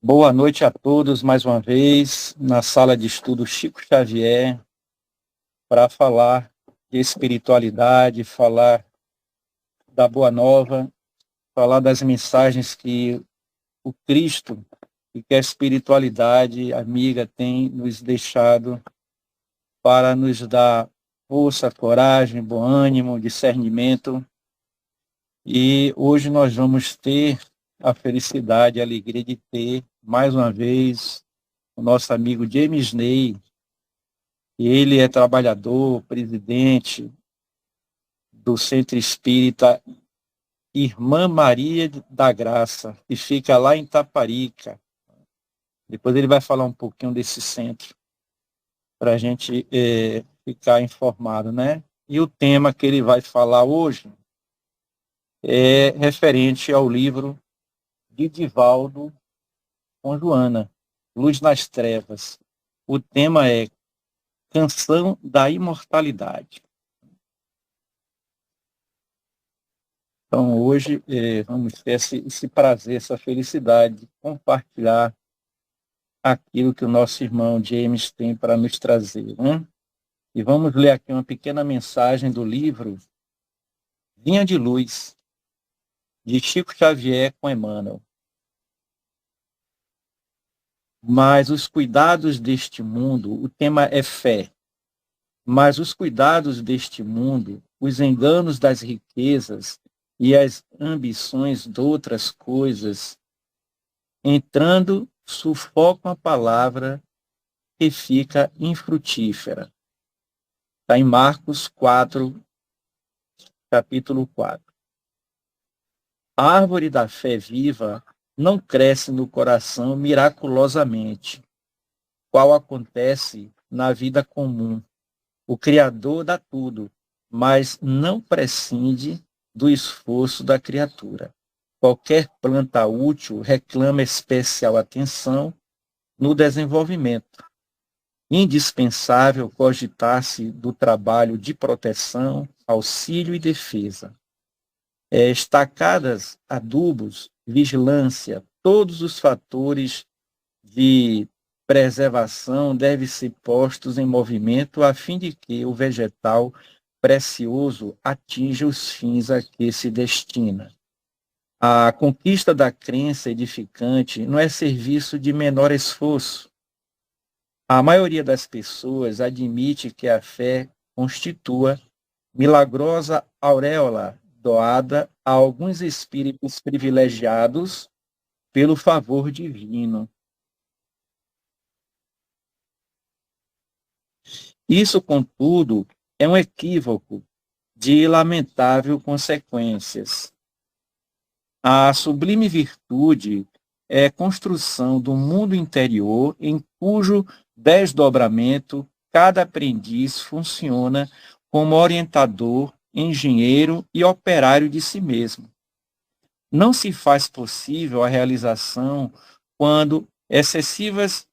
Boa noite a todos mais uma vez na sala de estudo Chico Xavier para falar de espiritualidade, falar da Boa Nova, falar das mensagens que o Cristo e que a espiritualidade amiga tem nos deixado para nos dar força, coragem, bom ânimo, discernimento. E hoje nós vamos ter a felicidade e a alegria de ter mais uma vez o nosso amigo James Ney. Ele é trabalhador, presidente do Centro Espírita Irmã Maria da Graça, que fica lá em Taparica. Depois ele vai falar um pouquinho desse centro, para a gente ficar informado, né? E o tema que ele vai falar hoje é referente ao livro de Divaldo com Joana, Luz nas Trevas. O tema é Canção da Imortalidade. Então, hoje, vamos ter esse prazer, essa felicidade de compartilhar aquilo que o nosso irmão James tem para nos trazer, né? E vamos ler aqui uma pequena mensagem do livro Vinha de Luz, de Chico Xavier com Emmanuel. Mas os cuidados deste mundo, o tema é fé, mas os cuidados deste mundo, os enganos das riquezas e as ambições de outras coisas, entrando, sufocam a palavra que fica infrutífera. Está em Marcos 4, capítulo 4. A árvore da fé viva não cresce no coração miraculosamente, qual acontece na vida comum. O Criador dá tudo, mas não prescinde do esforço da criatura. Qualquer planta útil reclama especial atenção no desenvolvimento. Indispensável cogitar-se do trabalho de proteção, auxílio e defesa. Estacadas, adubos, vigilância, todos os fatores de preservação devem ser postos em movimento a fim de que o vegetal precioso atinja os fins a que se destina. A conquista da crença edificante não é serviço de menor esforço. A maioria das pessoas admite que a fé constitua milagrosa auréola doada a alguns espíritos privilegiados pelo favor divino. Isso, contudo, é um equívoco de lamentável consequências. A sublime virtude é construção do mundo interior em cujo desdobramento cada aprendiz funciona como orientador, engenheiro e operário de si mesmo. Não se faz possível a realização quando excessivas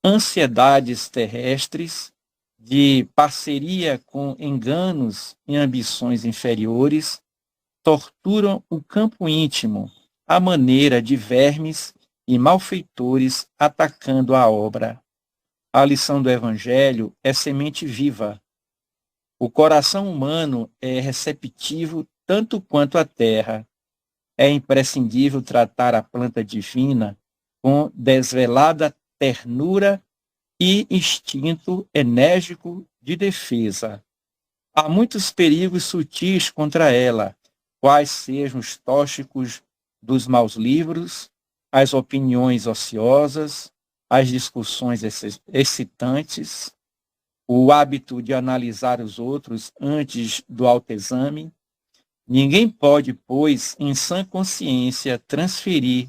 ansiedades terrestres de parceria com enganos e ambições inferiores torturam o campo íntimo à maneira de vermes e malfeitores atacando a obra. A lição do Evangelho é semente viva. O coração humano é receptivo tanto quanto a terra. É imprescindível tratar a planta divina com desvelada ternura e instinto enérgico de defesa. Há muitos perigos sutis contra ela, quais sejam os tóxicos dos maus livros, as opiniões ociosas, as discussões excitantes, o hábito de analisar os outros antes do autoexame. Ninguém pode, pois, em sã consciência, transferir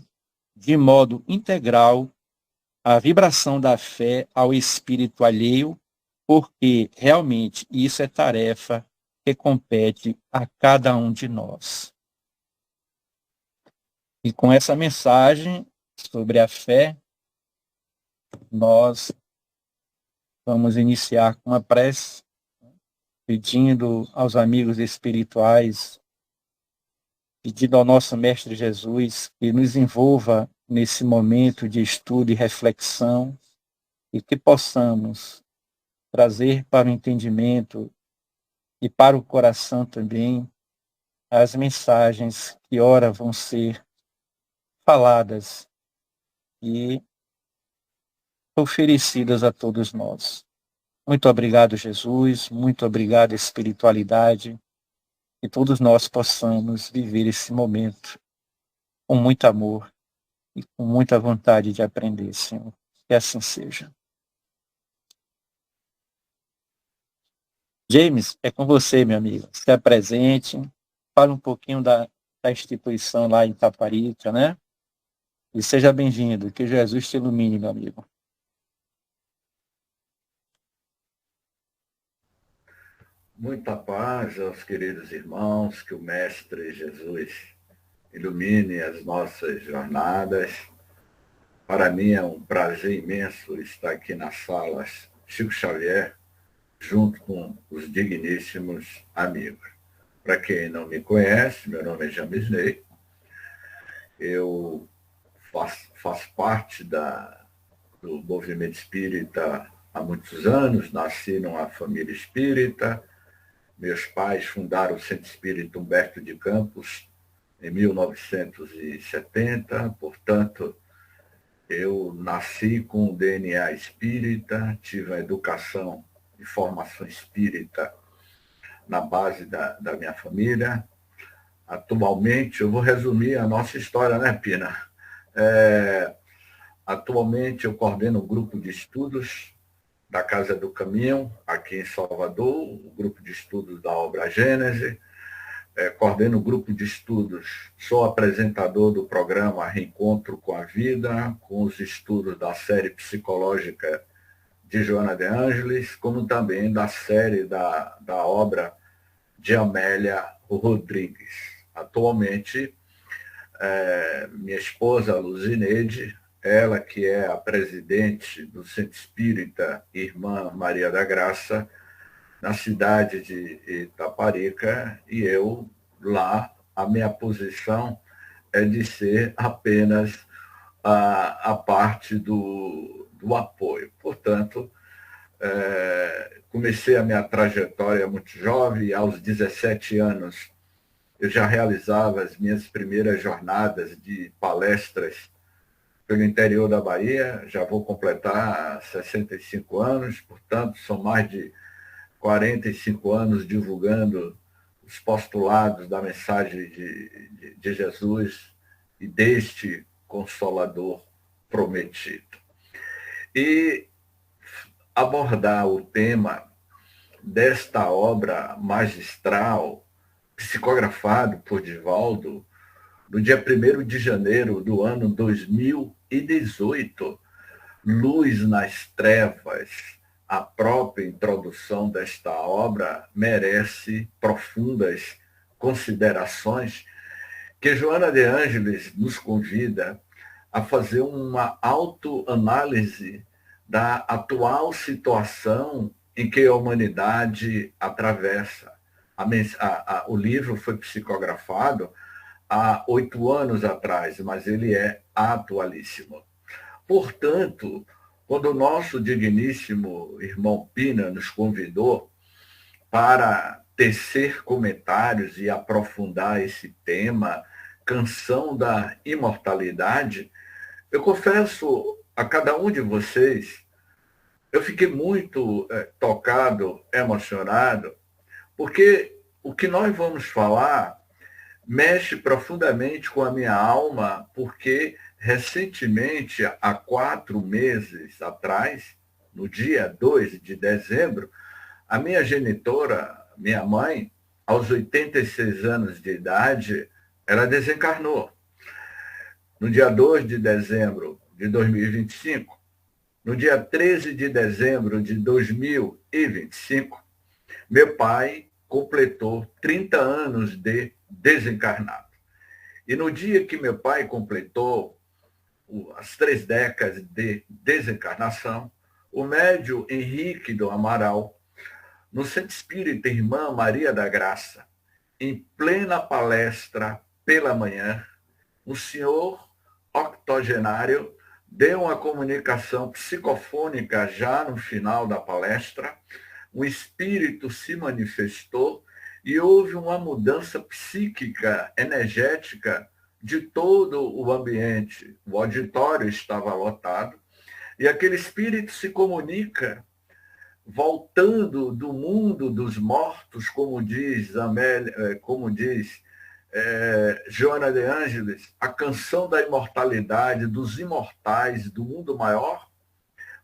de modo integral a vibração da fé ao espírito alheio, porque realmente isso é tarefa que compete a cada um de nós. E com essa mensagem sobre a fé, nós vamos iniciar com uma prece, pedindo aos amigos espirituais, pedindo ao nosso Mestre Jesus que nos envolva nesse momento de estudo e reflexão, e que possamos trazer para o entendimento e para o coração também as mensagens que ora vão ser faladas e oferecidas a todos nós. Muito obrigado, Jesus, muito obrigado, espiritualidade, e todos nós possamos viver esse momento com muito amor e com muita vontade de aprender, Senhor. Que assim seja. James, é com você, meu amigo. Se apresente, fale um pouquinho da instituição lá em Taparica, né? E seja bem-vindo. Que Jesus te ilumine, meu amigo. Muita paz aos queridos irmãos, que o Mestre Jesus ilumine as nossas jornadas. Para mim é um prazer imenso estar aqui nas salas Chico Xavier, junto com os digníssimos amigos. Para quem não me conhece, meu nome é James Ney, eu faço parte do movimento espírita há muitos anos, nasci numa família espírita. Meus pais fundaram o Centro Espírita Humberto de Campos em 1970, portanto, eu nasci com o DNA espírita, tive a educação e formação espírita na base da minha família. Atualmente, eu vou resumir a nossa história, né, Pina? Atualmente, eu coordeno um grupo de estudos da Casa do Caminho, aqui em Salvador, o grupo de estudos da obra Gênese. Coordeno o grupo de estudos, sou apresentador do programa Reencontro com a Vida, com os estudos da série psicológica de Joana de Ângeles, como também da série da obra de Amélia Rodrigues. Atualmente, minha esposa, Luzineide, ela que é a presidente do Centro Espírita Irmã Maria da Graça, na cidade de Itaparica, e eu lá, a minha posição é de ser apenas a parte do apoio. Portanto, comecei a minha trajetória muito jovem, e aos 17 anos eu já realizava as minhas primeiras jornadas de palestras pelo interior da Bahia, já vou completar 65 anos, portanto, são mais de 45 anos divulgando os postulados da mensagem de Jesus e deste Consolador prometido. E abordar o tema desta obra magistral, psicografado por Divaldo, no dia 1º de janeiro do ano 2018, Luz nas Trevas. A própria introdução desta obra merece profundas considerações, que Joana de Ângeles nos convida a fazer uma autoanálise da atual situação em que a humanidade atravessa. O livro foi psicografado há 8 anos atrás, mas ele é atualíssimo. Portanto, quando o nosso digníssimo irmão Pina nos convidou para tecer comentários e aprofundar esse tema, Canção da Imortalidade, eu confesso a cada um de vocês, eu fiquei muito tocado, emocionado, porque o que nós vamos falar mexe profundamente com a minha alma, porque recentemente, há 4 meses atrás, no dia 2 de dezembro, a minha genitora, minha mãe, aos 86 anos de idade, ela desencarnou. No dia 2 de dezembro de 2025, no dia 13 de dezembro de 2025, meu pai completou 30 anos de desencarnado. E no dia que meu pai completou as 3 décadas de desencarnação, o médium Henrique do Amaral, no Centro Espírita Irmã Maria da Graça, em plena palestra pela manhã, o senhor octogenário deu uma comunicação psicofônica já no final da palestra, um espírito se manifestou e houve uma mudança psíquica, energética de todo o ambiente. O auditório estava lotado e aquele espírito se comunica voltando do mundo dos mortos, como diz Amélia, como diz Joana de Ângeles, a canção da imortalidade, dos imortais, do mundo maior,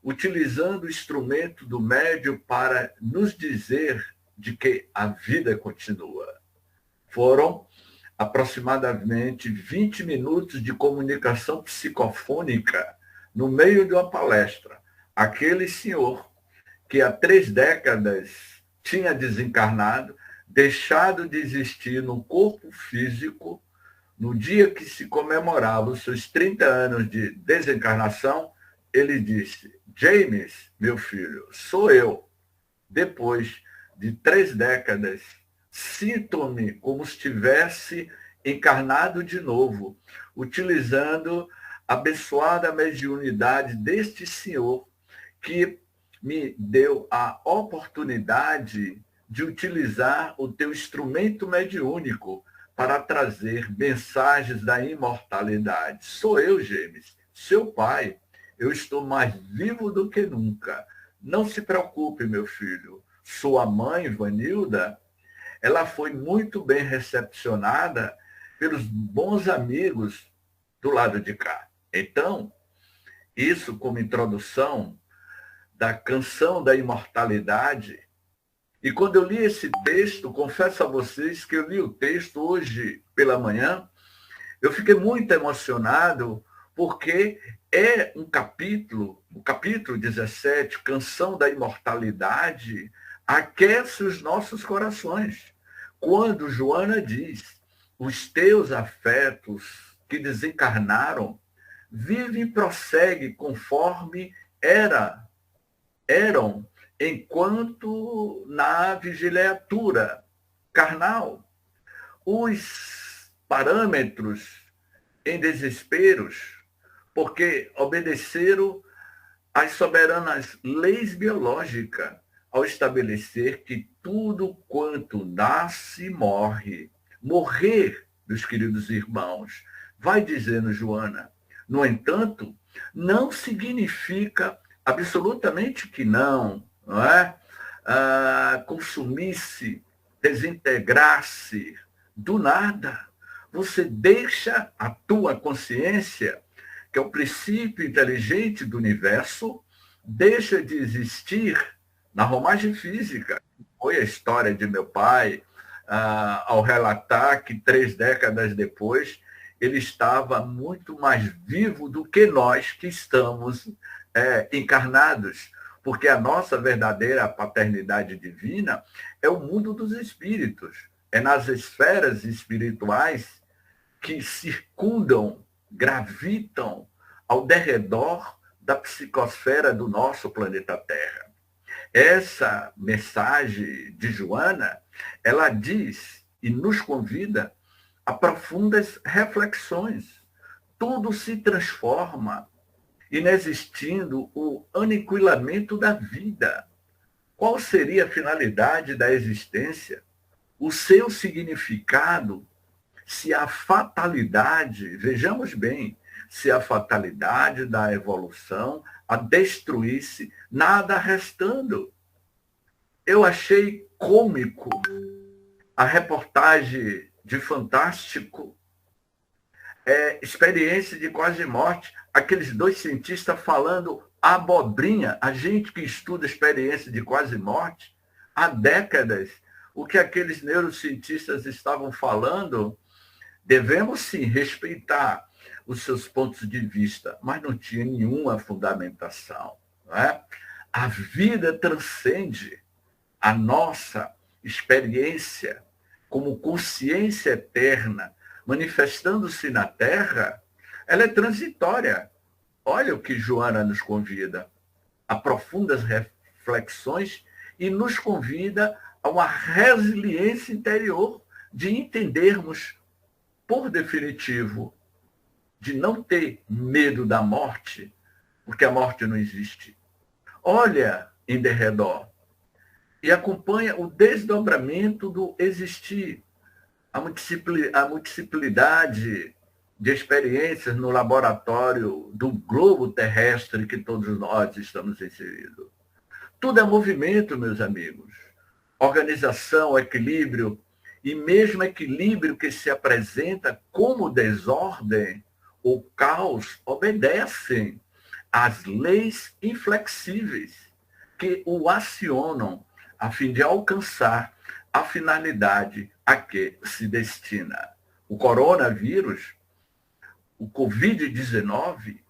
utilizando o instrumento do médium para nos dizer de que a vida continua. Foram aproximadamente 20 minutos de comunicação psicofônica no meio de uma palestra. Aquele senhor que há 3 décadas tinha desencarnado, deixado de existir no corpo físico, no dia que se comemorava os seus 30 anos de desencarnação, ele disse: James, meu filho, sou eu. Depois de 3 décadas, sinto-me como se estivesse encarnado de novo, utilizando a abençoada mediunidade deste senhor que me deu a oportunidade de utilizar o teu instrumento mediúnico para trazer mensagens da imortalidade. Sou eu, James, seu pai. Eu estou mais vivo do que nunca. Não se preocupe, meu filho. Sua mãe, Vanilda, ela foi muito bem recepcionada pelos bons amigos do lado de cá. Então, isso como introdução da canção da imortalidade. E quando eu li esse texto, confesso a vocês que eu li o texto hoje pela manhã, eu fiquei muito emocionado, porque é um capítulo, o capítulo 17, Canção da Imortalidade, aquece os nossos corações. Quando Joana diz: os teus afetos que desencarnaram vivem e prosseguem conforme eram enquanto na vigilatura carnal. Os parâmetros em desesperos, porque obedeceram às soberanas leis biológicas ao estabelecer que tudo quanto nasce morre. Morrer, meus queridos irmãos, vai dizendo Joana. No entanto, não significa absolutamente que não é? Consumir-se, desintegrar-se do nada. Você deixa a tua consciência, que é o princípio inteligente do universo, deixa de existir na romagem física. Foi a história de meu pai, ao relatar que 3 décadas depois ele estava muito mais vivo do que nós que estamos encarnados, porque a nossa verdadeira paternidade divina é o mundo dos espíritos, é nas esferas espirituais que circundam, gravitam ao derredor da psicosfera do nosso planeta Terra. Essa mensagem de Joana, ela diz e nos convida a profundas reflexões. Tudo se transforma, inexistindo o aniquilamento da vida. Qual seria a finalidade da existência? O seu significado, se a fatalidade, vejamos bem, se a fatalidade da evolução a destruísse, nada restando. Eu achei cômico a reportagem de Fantástico, Experiência de Quase Morte, aqueles 2 cientistas falando abobrinha, a gente que estuda experiência de quase morte há décadas, o que aqueles neurocientistas estavam falando, devemos sim respeitar os seus pontos de vista, mas não tinha nenhuma fundamentação. Não é? A vida transcende a nossa experiência como consciência eterna, manifestando-se na Terra, ela é transitória. Olha o que Joana nos convida a profundas reflexões e nos convida a uma resiliência interior de entendermos, por definitivo, de não ter medo da morte, porque a morte não existe. Olha em derredor e acompanha o desdobramento do existir, a multiplicidade de experiências no laboratório do globo terrestre que todos nós estamos inseridos. Tudo é movimento, meus amigos. Organização, equilíbrio, e mesmo equilíbrio que se apresenta como desordem ou caos obedecem às leis inflexíveis que o acionam a fim de alcançar a finalidade a que se destina. O coronavírus, o Covid-19,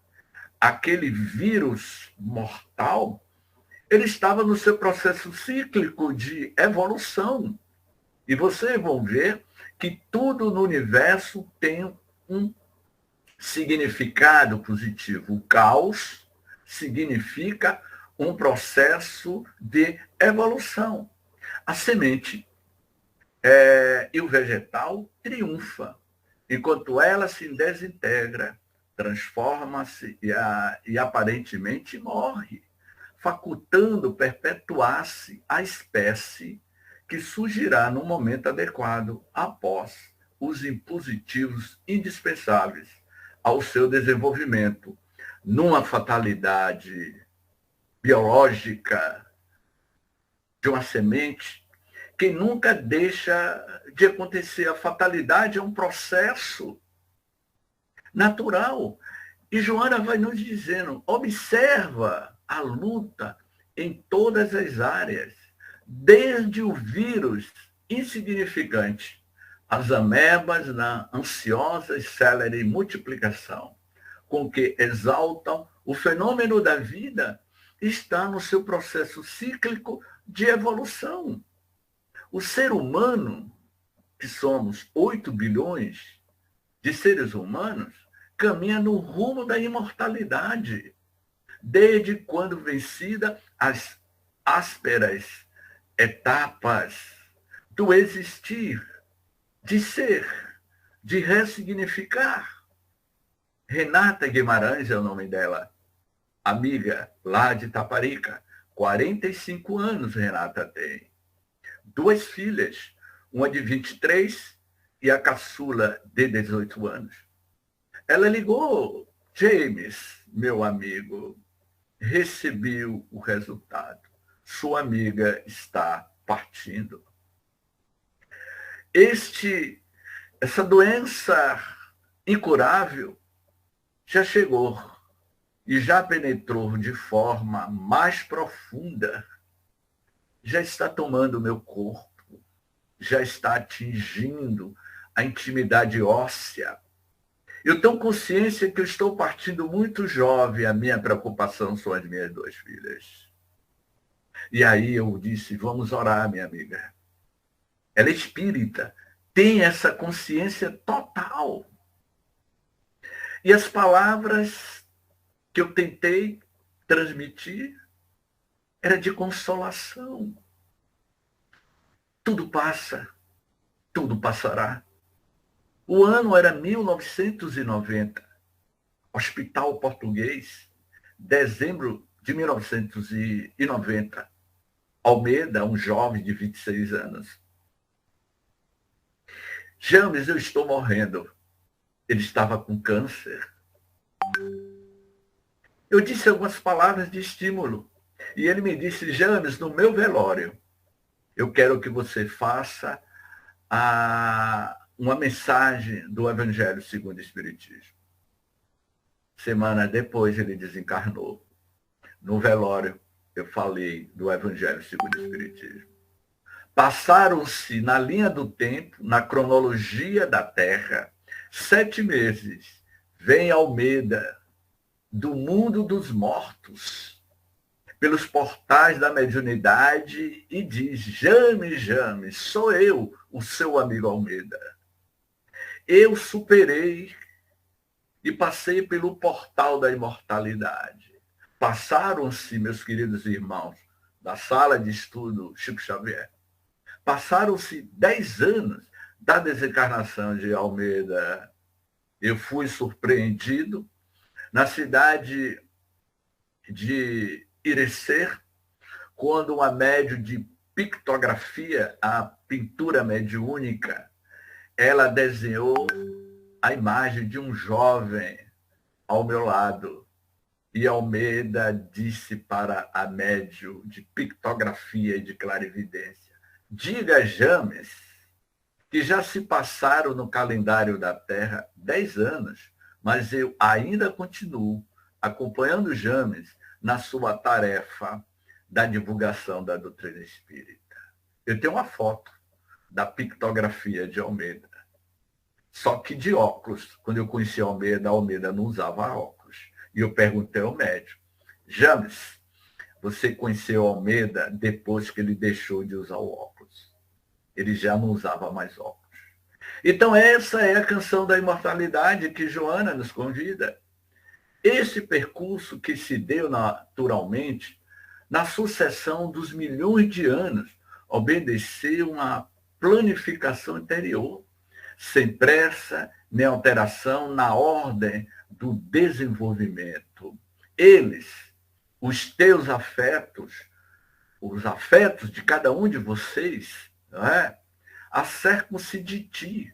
aquele vírus mortal, ele estava no seu processo cíclico de evolução. E vocês vão ver que tudo no universo tem um significado positivo. O caos significa um processo de evolução. A semente e o vegetal triunfa, enquanto ela se desintegra, transforma-se e aparentemente morre, facultando perpetuar-se a espécie que surgirá no momento adequado após os impositivos indispensáveis ao seu desenvolvimento, numa fatalidade biológica de uma semente que nunca deixa de acontecer. A fatalidade é um processo natural. E Joana vai nos dizendo, observa a luta em todas as áreas, desde o vírus insignificante, as amebas na ansiosa e célere multiplicação, com que exaltam o fenômeno da vida, está no seu processo cíclico de evolução. O ser humano, que somos 8 bilhões de seres humanos, caminha no rumo da imortalidade, desde quando vencida as ásperas etapas do existir, de ser, de ressignificar. Renata Guimarães é o nome dela, amiga lá de Taparica. 45 anos Renata tem. 2 filhas, uma de 23 e a caçula de 18 anos. Ela ligou, James, meu amigo, recebeu o resultado. Sua amiga está partindo. Essa doença incurável já chegou e já penetrou de forma mais profunda, já está tomando o meu corpo, já está atingindo a intimidade óssea. Eu tenho consciência que eu estou partindo muito jovem, a minha preocupação são as minhas 2 filhas. E aí eu disse, vamos orar, minha amiga. Ela é espírita, tem essa consciência total. E as palavras que eu tentei transmitir era de consolação. Tudo passa, tudo passará. O ano era 1990. Hospital Português, dezembro de 1990. Almeida, um jovem de 26 anos. James, eu estou morrendo. Ele estava com câncer. Eu disse algumas palavras de estímulo. E ele me disse, James, no meu velório, eu quero que você faça uma mensagem do Evangelho segundo o Espiritismo. Semana depois ele desencarnou. No velório, eu falei do Evangelho segundo o Espiritismo. Passaram-se na linha do tempo, na cronologia da Terra, 7 meses. Vem Almeida, do mundo dos mortos, pelos portais da mediunidade e diz, James, sou eu, o seu amigo Almeida. Eu superei e passei pelo portal da imortalidade. Passaram-se, meus queridos irmãos, da sala de estudo Chico Xavier, passaram-se 10 anos da desencarnação de Almeida. eu fui surpreendido na cidade de Irecer, quando uma médium de pictografia, a pintura mediúnica, ela desenhou a imagem de um jovem ao meu lado. E Almeida disse para a médium de pictografia e de clarividência: diga a James que já se passaram no calendário da Terra 10 anos, mas eu ainda continuo acompanhando James na sua tarefa da divulgação da doutrina espírita. Eu tenho uma foto da pictografia de Almeida, só que de óculos. Quando eu conheci Almeida, Almeida não usava óculos. E eu perguntei ao médico: James, você conheceu Almeida depois que ele deixou de usar o óculos? Ele já não usava mais óculos. Então essa é a canção da imortalidade que Joana nos convida. Esse percurso que se deu naturalmente na sucessão dos milhões de anos obedeceu uma planificação interior, sem pressa nem alteração na ordem do desenvolvimento. Eles, os teus afetos, os afetos de cada um de vocês, não é? Acercam-se de ti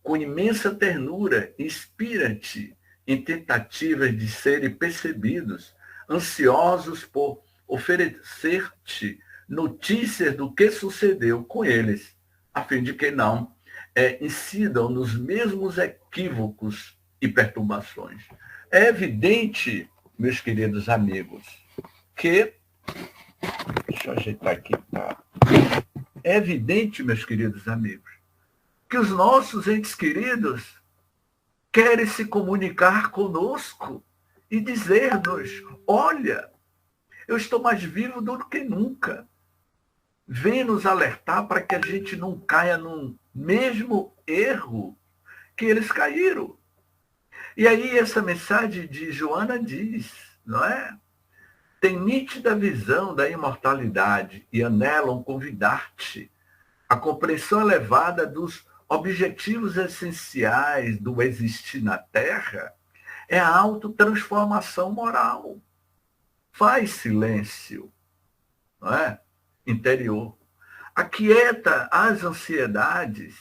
com imensa ternura, inspira-te em tentativas de serem percebidos, ansiosos por oferecer-te notícias do que sucedeu com eles, a fim de que não incidam nos mesmos equívocos e perturbações. É evidente, meus queridos amigos, que... Deixa eu ajeitar aqui, tá? É evidente, meus queridos amigos, que os nossos entes queridos querem se comunicar conosco e dizer-nos: olha, eu estou mais vivo do que nunca. Vem nos alertar para que a gente não caia no mesmo erro que eles caíram. E aí essa mensagem de Joana diz, não é? Tem nítida visão da imortalidade e anelam convidar-te à compreensão elevada dos objetivos essenciais do existir na Terra é a autotransformação moral. Faz silêncio, não é? Interior. Aquieta as ansiedades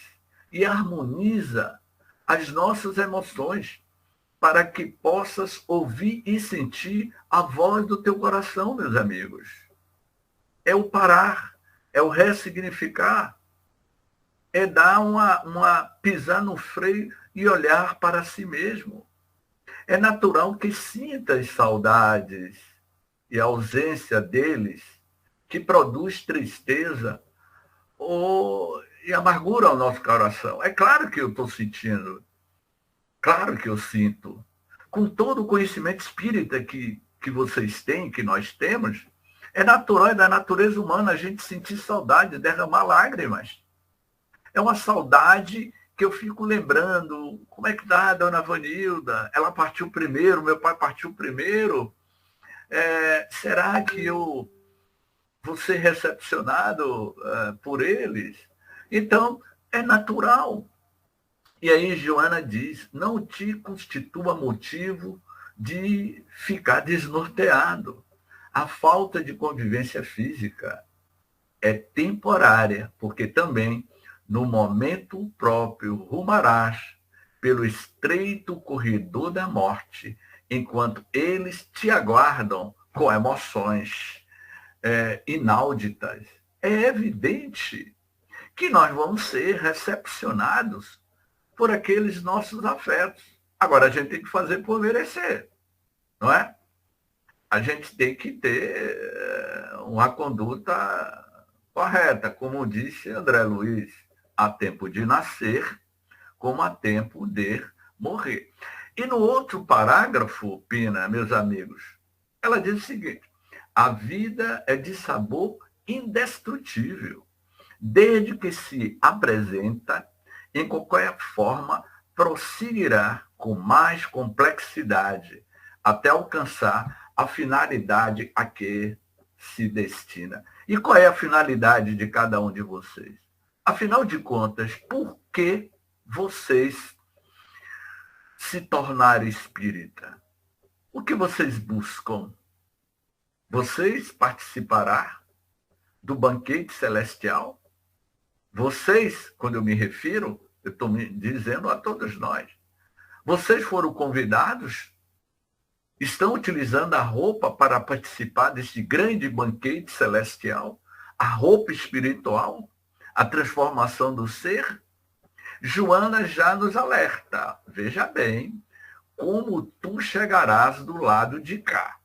e harmoniza as nossas emoções para que possas ouvir e sentir a voz do teu coração, meus amigos. É o parar, é o ressignificar, é dar pisar no freio e olhar para si mesmo. É natural que sinta as saudades e a ausência deles, que produz tristeza e amargura ao nosso coração. É claro que eu estou sentindo, claro que eu sinto. Com todo o conhecimento espírita que vocês têm, que nós temos, é natural, é da natureza humana a gente sentir saudade, derramar lágrimas. É uma saudade que eu fico lembrando, como é que está a dona Vanilda? Ela partiu primeiro, meu pai partiu primeiro. Será que eu vou ser recepcionado por eles? Então, é natural. E aí Joana diz, não te constitua motivo de ficar desnorteado. A falta de convivência física é temporária, porque também no momento próprio rumarás pelo estreito corredor da morte, enquanto eles te aguardam com emoções inauditas. É evidente que nós vamos ser recepcionados por aqueles nossos afetos. Agora, a gente tem que fazer por merecer, não é? A gente tem que ter uma conduta correta, como disse André Luiz, há tempo de nascer, como há tempo de morrer. E no outro parágrafo, Pina, meus amigos, ela diz o seguinte: a vida é de sabor indestrutível, desde que se apresenta, em qualquer forma, prosseguirá com mais complexidade, até alcançar a finalidade a que se destina. E qual é a finalidade de cada um de vocês? Afinal de contas, por que vocês se tornar espírita? O que vocês buscam? Vocês participarão do banquete celestial? Vocês, quando eu me refiro, eu estou me dizendo a todos nós. Vocês foram convidados? Estão utilizando a roupa para participar desse grande banquete celestial? A roupa espiritual? A transformação do ser? Joana já nos alerta. Veja bem, como tu chegarás do lado de cá.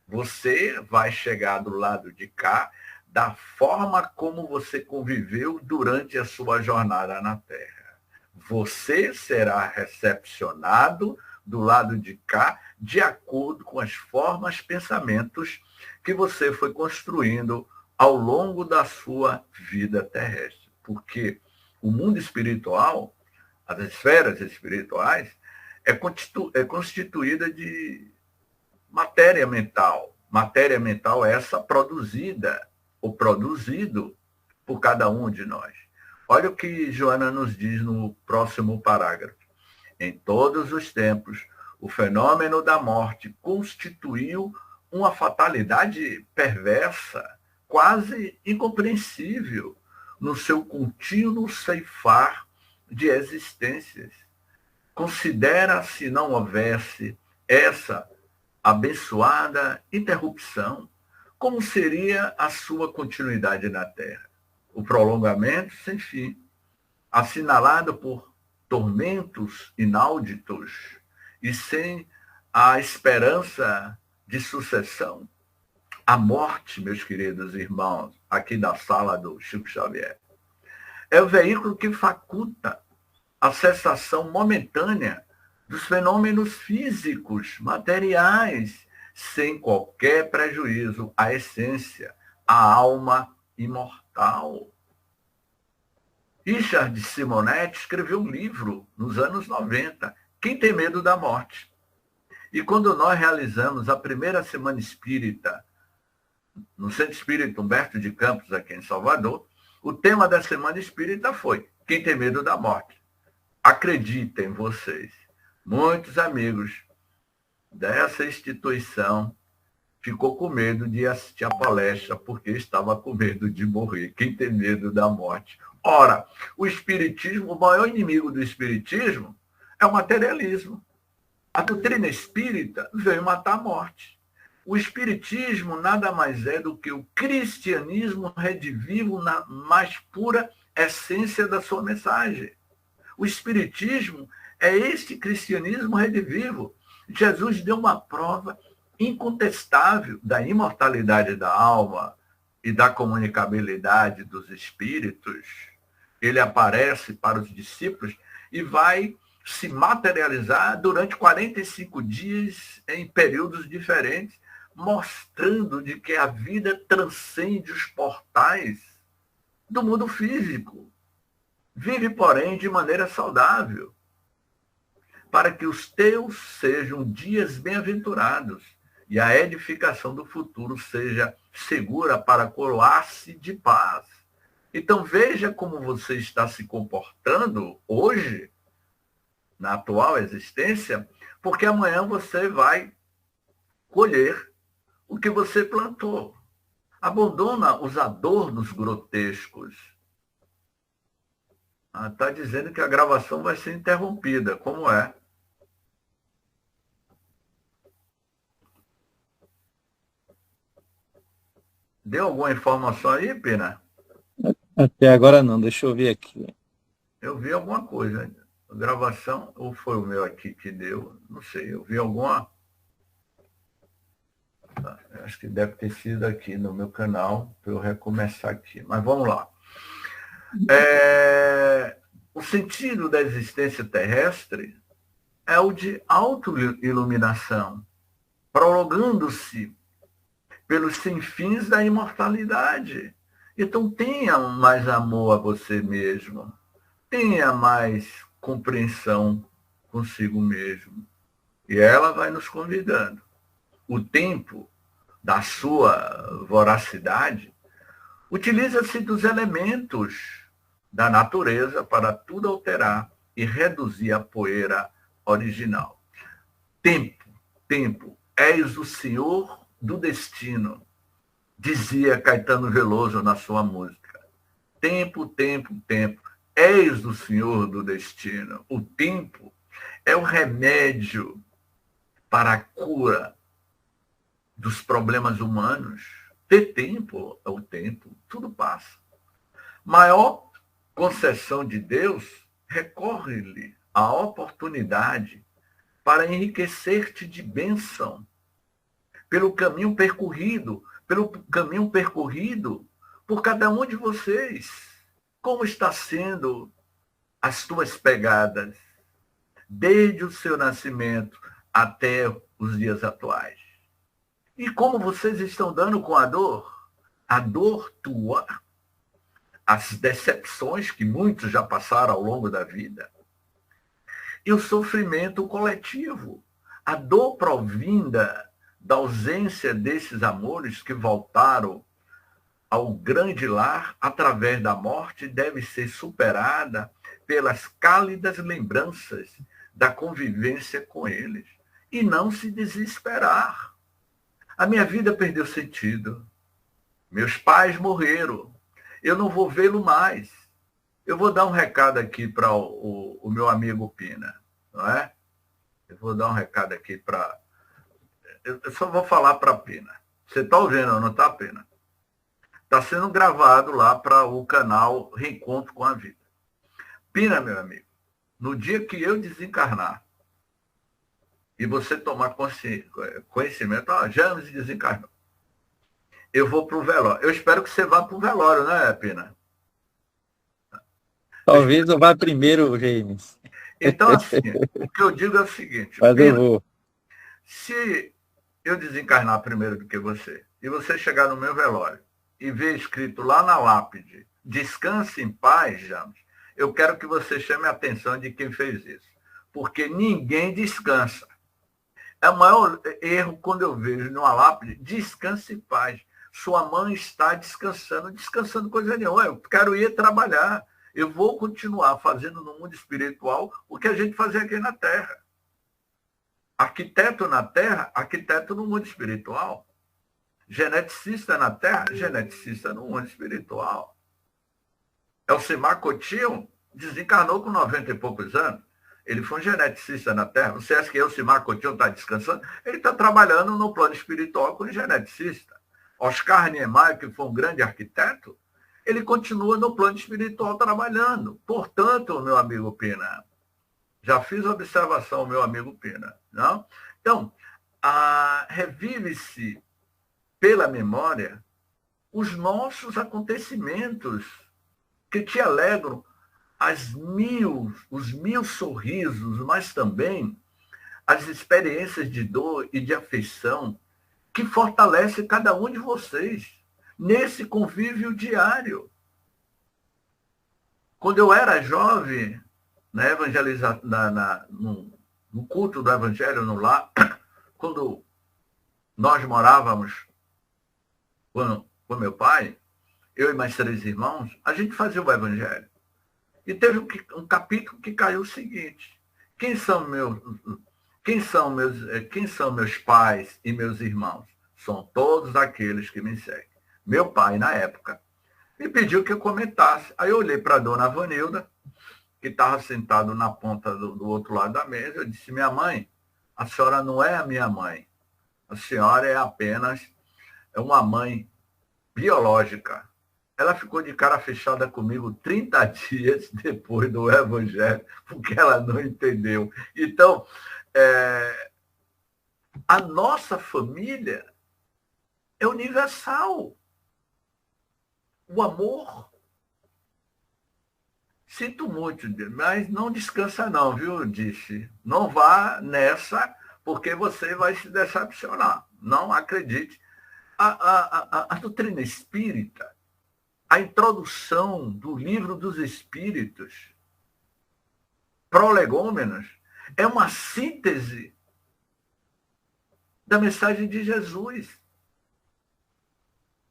Você vai chegar do lado de cá da forma como você conviveu durante a sua jornada na Terra. Você será recepcionado do lado de cá de acordo com as formas, pensamentos que você foi construindo ao longo da sua vida terrestre. Porque o mundo espiritual, as esferas espirituais, é constituída de matéria mental. Matéria mental é essa produzida ou produzido por cada um de nós. Olha o que Joana nos diz no próximo parágrafo. Em todos os tempos, o fenômeno da morte constituiu uma fatalidade perversa, quase incompreensível, no seu contínuo ceifar de existências. Considera se não houvesse essa abençoada interrupção, como seria a sua continuidade na Terra? O prolongamento sem fim, assinalado por tormentos inauditos e sem a esperança de sucessão. A morte, meus queridos irmãos, aqui da sala do Chico Xavier, é o veículo que faculta a cessação momentânea dos fenômenos físicos, materiais, sem qualquer prejuízo à essência, à alma imortal. Richard Simonetti escreveu um livro nos anos 90, Quem Tem Medo da Morte. E quando nós realizamos a primeira Semana Espírita no Centro Espírita Humberto de Campos, aqui em Salvador, o tema da Semana Espírita foi Quem Tem Medo da Morte. Acreditem vocês, muitos amigos dessa instituição ficou com medo de assistir a palestra porque estava com medo de morrer. Quem tem medo da morte? Ora, o espiritismo, o maior inimigo do espiritismo é o materialismo. A doutrina espírita veio matar a morte. O espiritismo nada mais é do que o cristianismo redivivo na mais pura essência da sua mensagem. O espiritismo é este cristianismo redivivo. Jesus deu uma prova incontestável da imortalidade da alma e da comunicabilidade dos espíritos. Ele aparece para os discípulos e vai se materializar durante 45 dias em períodos diferentes, mostrando de que a vida transcende os portais do mundo físico. Vive, porém, de maneira saudável, para que os teus sejam dias bem-aventurados e a edificação do futuro seja segura para coroar-se de paz. Então veja como você está se comportando hoje, na atual existência, porque amanhã você vai colher o que você plantou. Abandona os adornos grotescos. Está dizendo que a gravação vai ser interrompida. Como é? Deu alguma informação aí, Pina? Até agora não, deixa eu ver aqui. Eu vi alguma coisa. A gravação, ou foi o meu aqui que deu? Não sei, eu vi alguma... Acho que deve ter sido aqui no meu canal, para eu recomeçar aqui. Mas vamos lá. O sentido da existência terrestre é o de autoiluminação, prolongando-se pelos sem fins da imortalidade. Então tenha mais amor a você mesmo, tenha mais compreensão consigo mesmo. E ela vai nos convidando. O tempo da sua voracidade utiliza-se dos elementos da natureza para tudo alterar e reduzir a poeira original. Tempo, tempo, és o senhor do destino, dizia Caetano Veloso na sua música. Tempo, tempo, tempo, és o senhor do destino. O tempo é o remédio para a cura dos problemas humanos. Ter tempo é o tempo, tudo passa. Maior concessão de Deus, recorre-lhe a oportunidade para enriquecer-te de bênção pelo caminho percorrido por cada um de vocês. Como está sendo as tuas pegadas desde o seu nascimento até os dias atuais? E como vocês estão dando com a dor tua, as decepções que muitos já passaram ao longo da vida, e o sofrimento coletivo, a dor provinda da ausência desses amores que voltaram ao grande lar através da morte deve ser superada pelas cálidas lembranças da convivência com eles. E não se desesperar. A minha vida perdeu sentido. Meus pais morreram. Eu não vou vê-lo mais. Eu vou dar um recado aqui para o meu amigo Pina, não é? Eu vou dar um recado aqui para... Eu só vou falar para a Pina. Você está ouvindo, não está, Pina? Está sendo gravado lá para o canal Reencontro com a Vida. Pina, meu amigo, no dia que eu desencarnar e você tomar conhecimento, James desencarnou, eu vou para o velório. Eu espero que você vá para o velório, né, Pina? Talvez eu vá primeiro, James. Então, assim, o que eu digo é o seguinte, Mas Pina, eu vou. Se eu desencarnar primeiro do que você, e você chegar no meu velório e ver escrito lá na lápide, descanse em paz, James, eu quero que você chame a atenção de quem fez isso. Porque ninguém descansa. É o maior erro quando eu vejo numa lápide, descanse em paz. Sua mãe está descansando. Descansando coisa nenhuma. Eu quero ir trabalhar. Eu vou continuar fazendo no mundo espiritual o que a gente fazia aqui na Terra. Arquiteto na Terra, arquiteto no mundo espiritual. Geneticista na Terra, geneticista no mundo espiritual. Elcimar Coutinho desencarnou com 90 e poucos anos. Ele foi um geneticista na Terra. Você acha que Elcimar Coutinho está descansando? Ele está trabalhando no plano espiritual como geneticista. Oscar Niemeyer, que foi um grande arquiteto, ele continua no plano espiritual trabalhando. Portanto, meu amigo Pina, já fiz observação, meu amigo Pina, não? Então, revive-se pela memória os nossos acontecimentos que te alegram, os mil sorrisos, mas também as experiências de dor e de afeição que fortalece cada um de vocês nesse convívio diário. Quando eu era jovem, na no culto do Evangelho no lar, quando nós morávamos com meu pai, eu e mais 3 irmãos, a gente fazia o Evangelho. E teve um capítulo que caiu o seguinte: quem são meus pais e meus irmãos? São todos aqueles que me seguem. Meu pai, na época, me pediu que eu comentasse. Aí eu olhei para a dona Vanilda, que estava sentada na ponta do outro lado da mesa. Eu disse: minha mãe, a senhora não é a minha mãe. A senhora é apenas uma mãe biológica. Ela ficou de cara fechada comigo 30 dias depois do Evangelho, porque ela não entendeu. Então, a nossa família é universal. O amor. Sinto muito, mas não descansa não, viu, disse. Não vá nessa, porque você vai se decepcionar. Não acredite. A doutrina espírita, a introdução do Livro dos Espíritos, Prolegômenos, é uma síntese da mensagem de Jesus.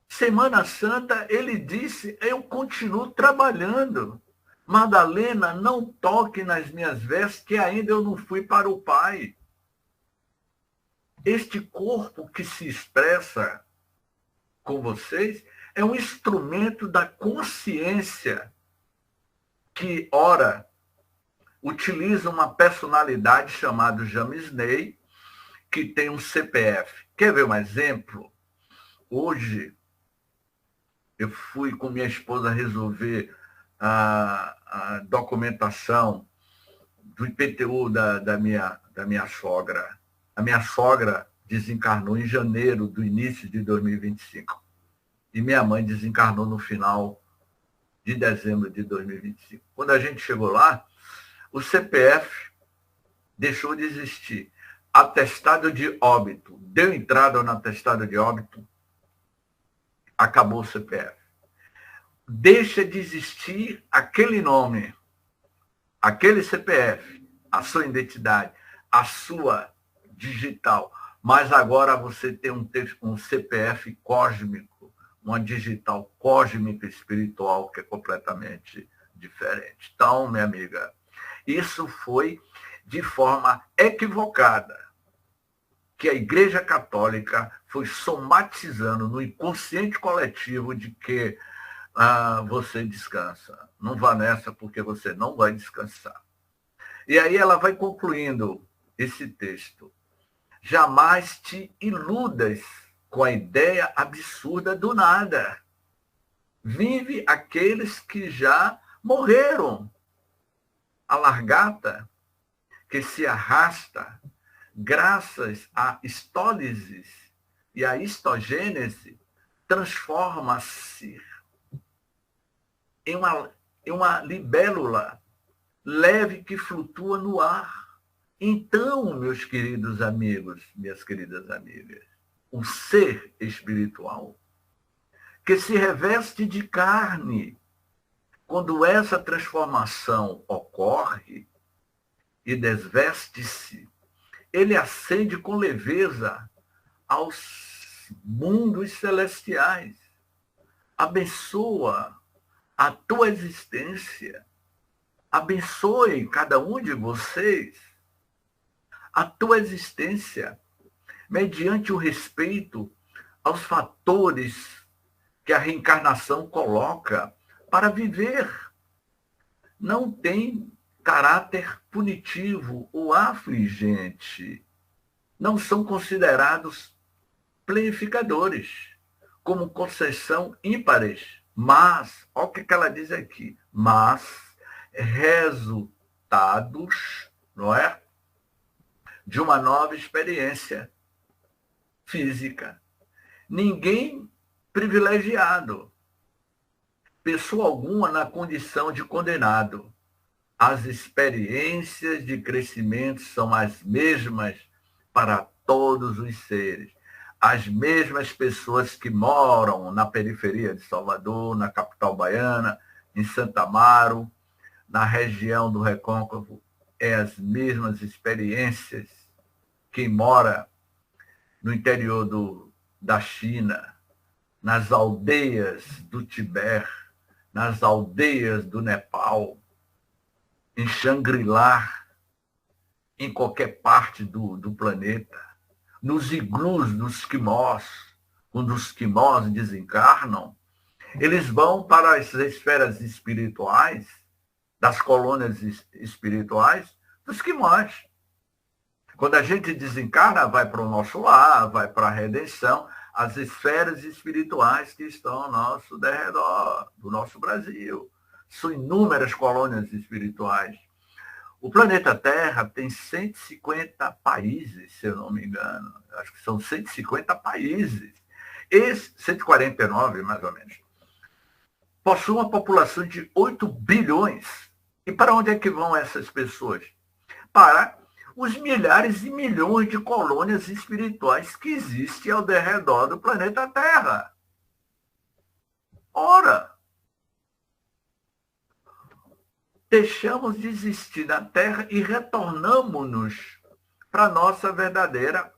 Semana Santa, ele disse: eu continuo trabalhando. Madalena, não toque nas minhas vestes, que ainda eu não fui para o Pai. Este corpo que se expressa com vocês é um instrumento da consciência que, ora, utiliza uma personalidade chamada James Ney, que tem um CPF. Quer ver um exemplo? Hoje, eu fui com minha esposa resolver a documentação do IPTU da minha sogra. A minha sogra desencarnou em janeiro do início de 2025. E minha mãe desencarnou no final de dezembro de 2025. Quando a gente chegou lá, o CPF deixou de existir. Atestado de óbito. Deu entrada no atestado de óbito, acabou o CPF. Deixa de existir aquele nome, aquele CPF, a sua identidade, a sua digital. Mas agora você tem um CPF cósmico, uma digital cósmica espiritual que é completamente diferente. Então, minha amiga, isso foi de forma equivocada que a Igreja Católica foi somatizando no inconsciente coletivo de que você descansa. Não vá nessa porque você não vai descansar. E aí ela vai concluindo esse texto. Jamais te iludas com a ideia absurda do nada. Vive aqueles que já morreram. A largata que se arrasta graças à histólise e à histogênese transforma-se em uma libélula leve que flutua no ar. Então, meus queridos amigos, minhas queridas amigas, o ser espiritual que se reveste de carne, quando essa transformação ocorre e desveste-se, ele ascende com leveza aos mundos celestiais, abençoa a tua existência, abençoe cada um de vocês, a tua existência, mediante o respeito aos fatores que a reencarnação coloca para viver. Não tem caráter punitivo ou afligente. Não são considerados planificadores, como concessão ímpares. Mas, olha o que ela diz aqui, mas resultados, não é? De uma nova experiência física. Ninguém privilegiado, pessoa alguma na condição de condenado. As experiências de crescimento são as mesmas para todos os seres. As mesmas pessoas que moram na periferia de Salvador, na capital baiana, em Santa Amaro, na região do Recôncavo, é as mesmas experiências. Quem mora no interior da China, nas aldeias do Tibete, nas aldeias do Nepal, em Shangri-La, em qualquer parte do planeta, nos iglus dos esquimós, quando os esquimós desencarnam, eles vão para as esferas espirituais, das colônias espirituais dos esquimós. Quando a gente desencarna, vai para o nosso lar, vai para a redenção, as esferas espirituais que estão ao nosso derredor, do nosso Brasil. São inúmeras colônias espirituais. O planeta Terra tem 150 países, se eu não me engano. Acho que são 150 países. 149, mais ou menos. Possui uma população de 8 bilhões. E para onde é que vão essas pessoas? Para os milhares e milhões de colônias espirituais que existem ao derredor do planeta Terra. Ora, deixamos de existir na Terra e retornamos para a nossa verdadeira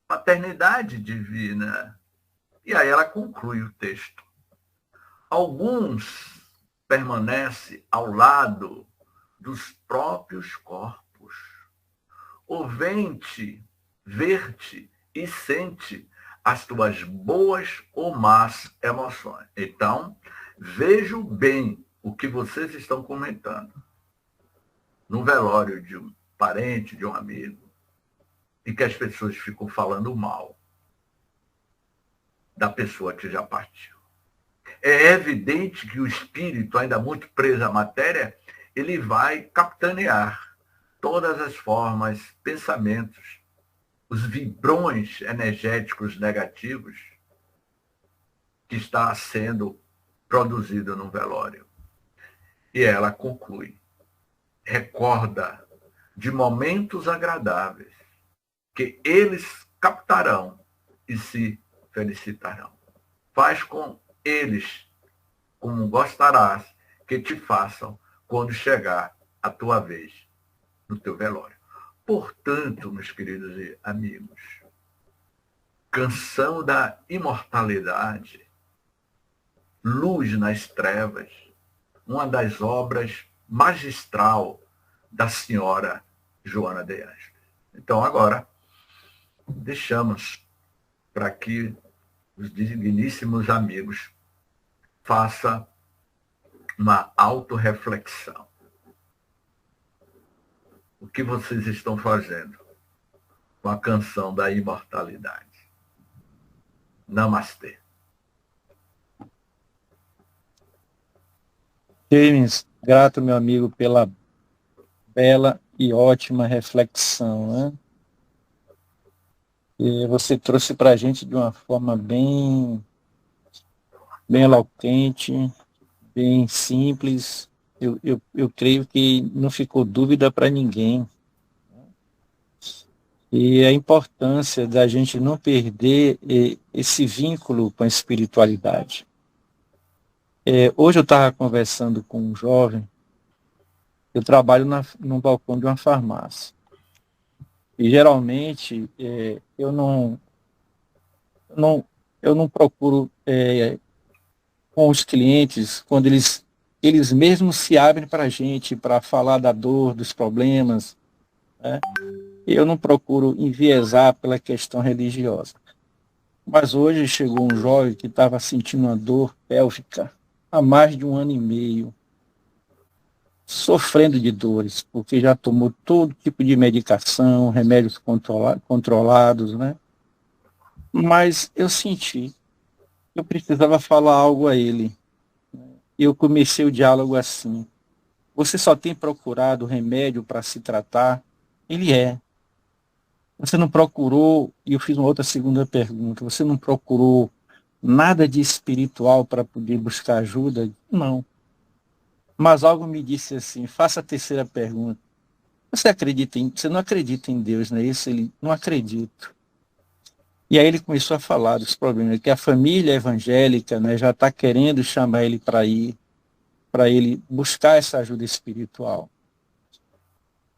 paternidade divina. E aí ela conclui o texto. Alguns permanece ao lado dos próprios corpos. Ouvente, ver-te e sente as tuas boas ou más emoções. Então, vejo bem o que vocês estão comentando no velório de um parente, de um amigo, e que as pessoas ficam falando mal da pessoa que já partiu. É evidente que o espírito, ainda muito preso à matéria, ele vai capitanear todas as formas, pensamentos, os vibrões energéticos negativos que está sendo produzido no velório. E ela conclui, recorda de momentos agradáveis que eles captarão e se felicitarão. Faz com eles como gostarás que te façam quando chegar a tua vez no teu velório. Portanto, meus queridos amigos, Canção da Imortalidade, Luz nas Trevas, uma das obras magistral da senhora Joana de Ângeles. Então, agora, deixamos para que os digníssimos amigos façam uma autorreflexão. O que vocês estão fazendo com a canção da imortalidade? Namastê. James, grato, meu amigo, pela bela e ótima reflexão, né? E você trouxe para a gente de uma forma bem eloquente, bem simples. Eu creio que não ficou dúvida para ninguém. E a importância da gente não perder esse vínculo com a espiritualidade. Hoje eu estava conversando com um jovem, eu trabalho num balcão de uma farmácia. E geralmente não, eu não procuro com os clientes, quando eles mesmos se abrem para a gente, para falar da dor, dos problemas, né? Eu não procuro enviesar pela questão religiosa. Mas hoje chegou um jovem que estava sentindo uma dor pélvica há mais de 1 ano e meio, sofrendo de dores, porque já tomou todo tipo de medicação, remédios controlados, né? Mas eu senti que eu precisava falar algo a ele. E eu comecei o diálogo assim: você só tem procurado remédio para se tratar? Ele é. Você não procurou, e eu fiz uma outra segunda pergunta, você não procurou nada de espiritual para poder buscar ajuda? Não. Mas algo me disse assim, faça a terceira pergunta. Você não acredita em Deus, não é isso? Ele, não acredito. E aí ele começou a falar dos problemas, que a família evangélica, né, já está querendo chamar ele para ele buscar essa ajuda espiritual.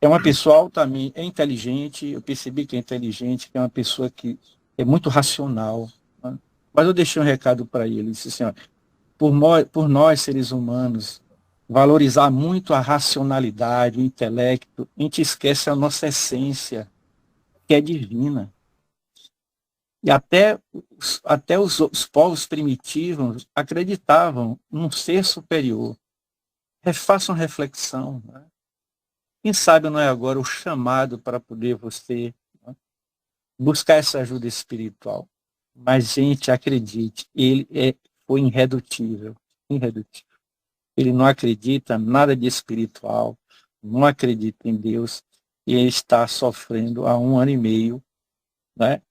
É uma pessoa altamente, é inteligente, eu percebi que é inteligente, que é uma pessoa que é muito racional, né? Mas eu deixei um recado para ele, disse assim, ó, por nós seres humanos, valorizar muito a racionalidade, o intelecto, a gente esquece a nossa essência, que é divina. E até os povos primitivos acreditavam num ser superior. Façam reflexão, né? Quem sabe não é agora o chamado para poder você, né, buscar essa ajuda espiritual. Mas, gente, acredite, foi irredutível, irredutível. Ele não acredita nada de espiritual, não acredita em Deus, e ele está sofrendo há 1 ano e meio, né,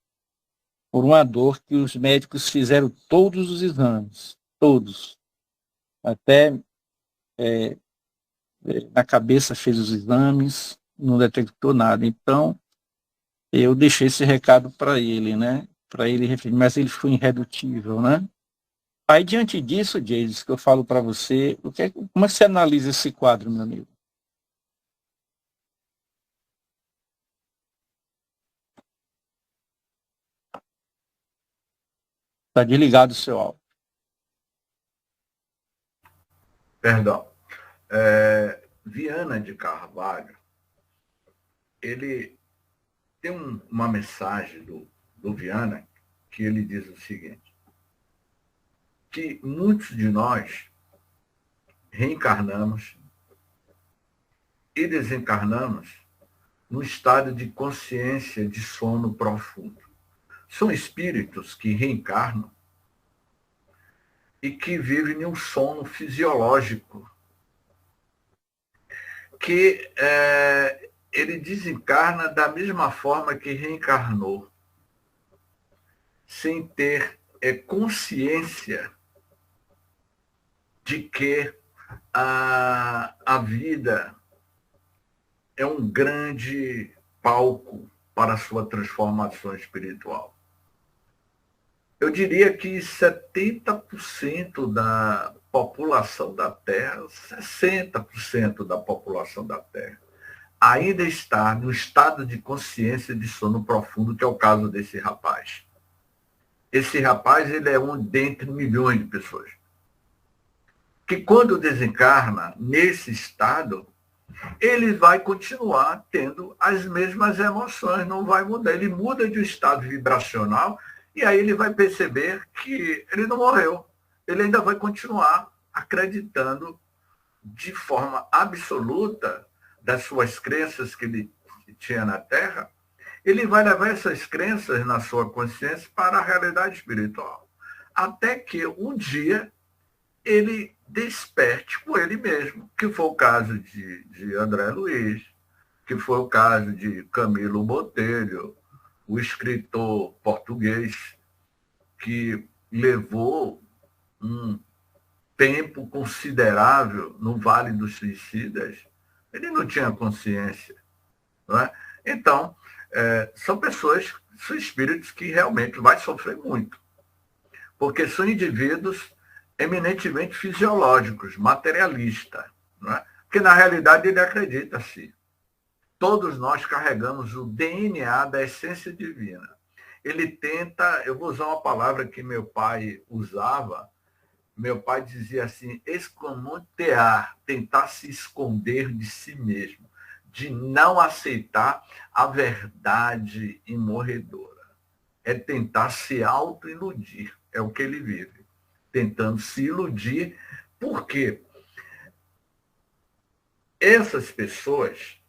por uma dor que os médicos fizeram todos os exames, todos. Até na cabeça fez os exames, não detectou nada. Então, eu deixei esse recado para ele, né? Para ele refletir, mas ele foi irredutível, né? Aí, diante disso, James, que eu falo para você, como é que você analisa esse quadro, meu amigo? Está desligado o seu áudio. Perdão. Viana de Carvalho, ele tem uma mensagem do Viana que ele diz o seguinte, que muitos de nós reencarnamos e desencarnamos no estado de consciência de sono profundo. São espíritos que reencarnam e que vivem em um sono fisiológico, que ele desencarna da mesma forma que reencarnou, sem ter consciência de que a vida é um grande palco para a sua transformação espiritual. Eu diria que 70% da população da Terra, 60% da população da Terra, ainda está no estado de consciência de sono profundo, que é o caso desse rapaz. Esse rapaz, ele é um dentre milhões de pessoas. Que quando desencarna nesse estado, ele vai continuar tendo as mesmas emoções, não vai mudar. Ele muda de um estado vibracional e aí ele vai perceber que ele não morreu. Ele ainda vai continuar acreditando de forma absoluta das suas crenças que ele tinha na Terra. Ele vai levar essas crenças na sua consciência para a realidade espiritual. Até que um dia ele desperte por ele mesmo, que foi o caso de André Luiz, que foi o caso de Camilo Botelho, o escritor português, que levou um tempo considerável no Vale dos Suicidas. Ele não tinha consciência. Não é? Então, são pessoas, são espíritos que realmente vai sofrer muito, porque são indivíduos eminentemente fisiológicos, materialistas, não é? Porque na realidade ele acredita assim. Todos nós carregamos o DNA da essência divina. Ele tenta, eu vou usar uma palavra que meu pai usava, meu pai dizia assim, escamotear, tentar se esconder de si mesmo, de não aceitar a verdade imorredora. É tentar se auto-iludir, é o que ele vive. Tentando se iludir, porque essas pessoas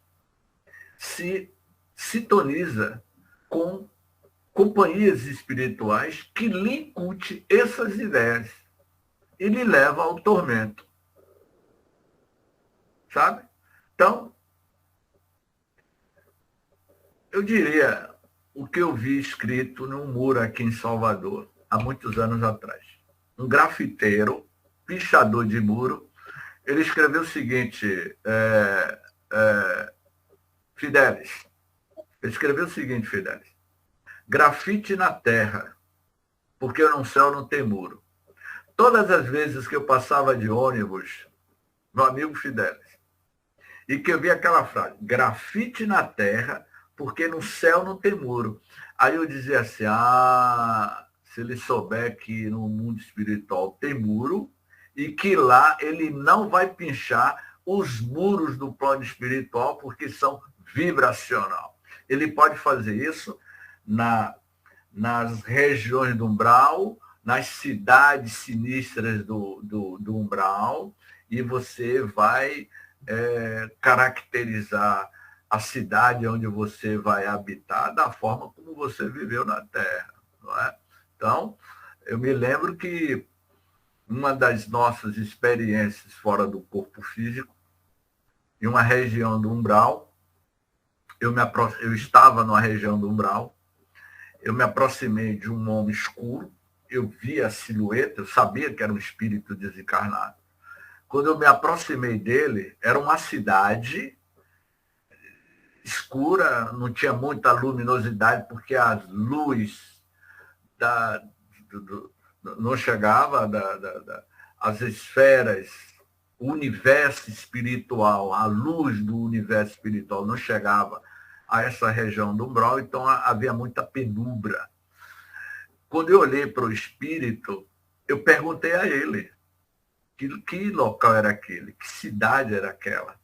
se sintonizam com companhias espirituais que lhe incute essas ideias e lhe leva ao tormento. Sabe? Então, eu diria o que eu vi escrito num muro aqui em Salvador, há muitos anos atrás. Um grafiteiro, pichador de muro, ele escreveu o seguinte, Fidelis, ele escreveu o seguinte, Fidelis, grafite na terra, porque no céu não tem muro. Todas as vezes que eu passava de ônibus, meu amigo Fidelis, e que eu vi aquela frase, grafite na terra, porque no céu não tem muro. Aí eu dizia assim, se ele souber que no mundo espiritual tem muro, e que lá ele não vai pinchar os muros do plano espiritual, porque são vibracional. Ele pode fazer isso nas regiões do umbral, nas cidades sinistras do umbral, e você vai caracterizar a cidade onde você vai habitar da forma como você viveu na Terra. Não é? Então, eu me lembro que uma das nossas experiências fora do corpo físico, em uma região do umbral, eu estava numa região do umbral, eu me aproximei de um homem escuro, eu vi a silhueta, eu sabia que era um espírito desencarnado. Quando eu me aproximei dele, era uma cidade escura, não tinha muita luminosidade, porque a luz não chegava, as esferas, o universo espiritual, a luz do universo espiritual não chegava a essa região do umbral, então havia muita penumbra. Quando eu olhei para o espírito, eu perguntei a ele, Que local era aquele? Que cidade era aquela?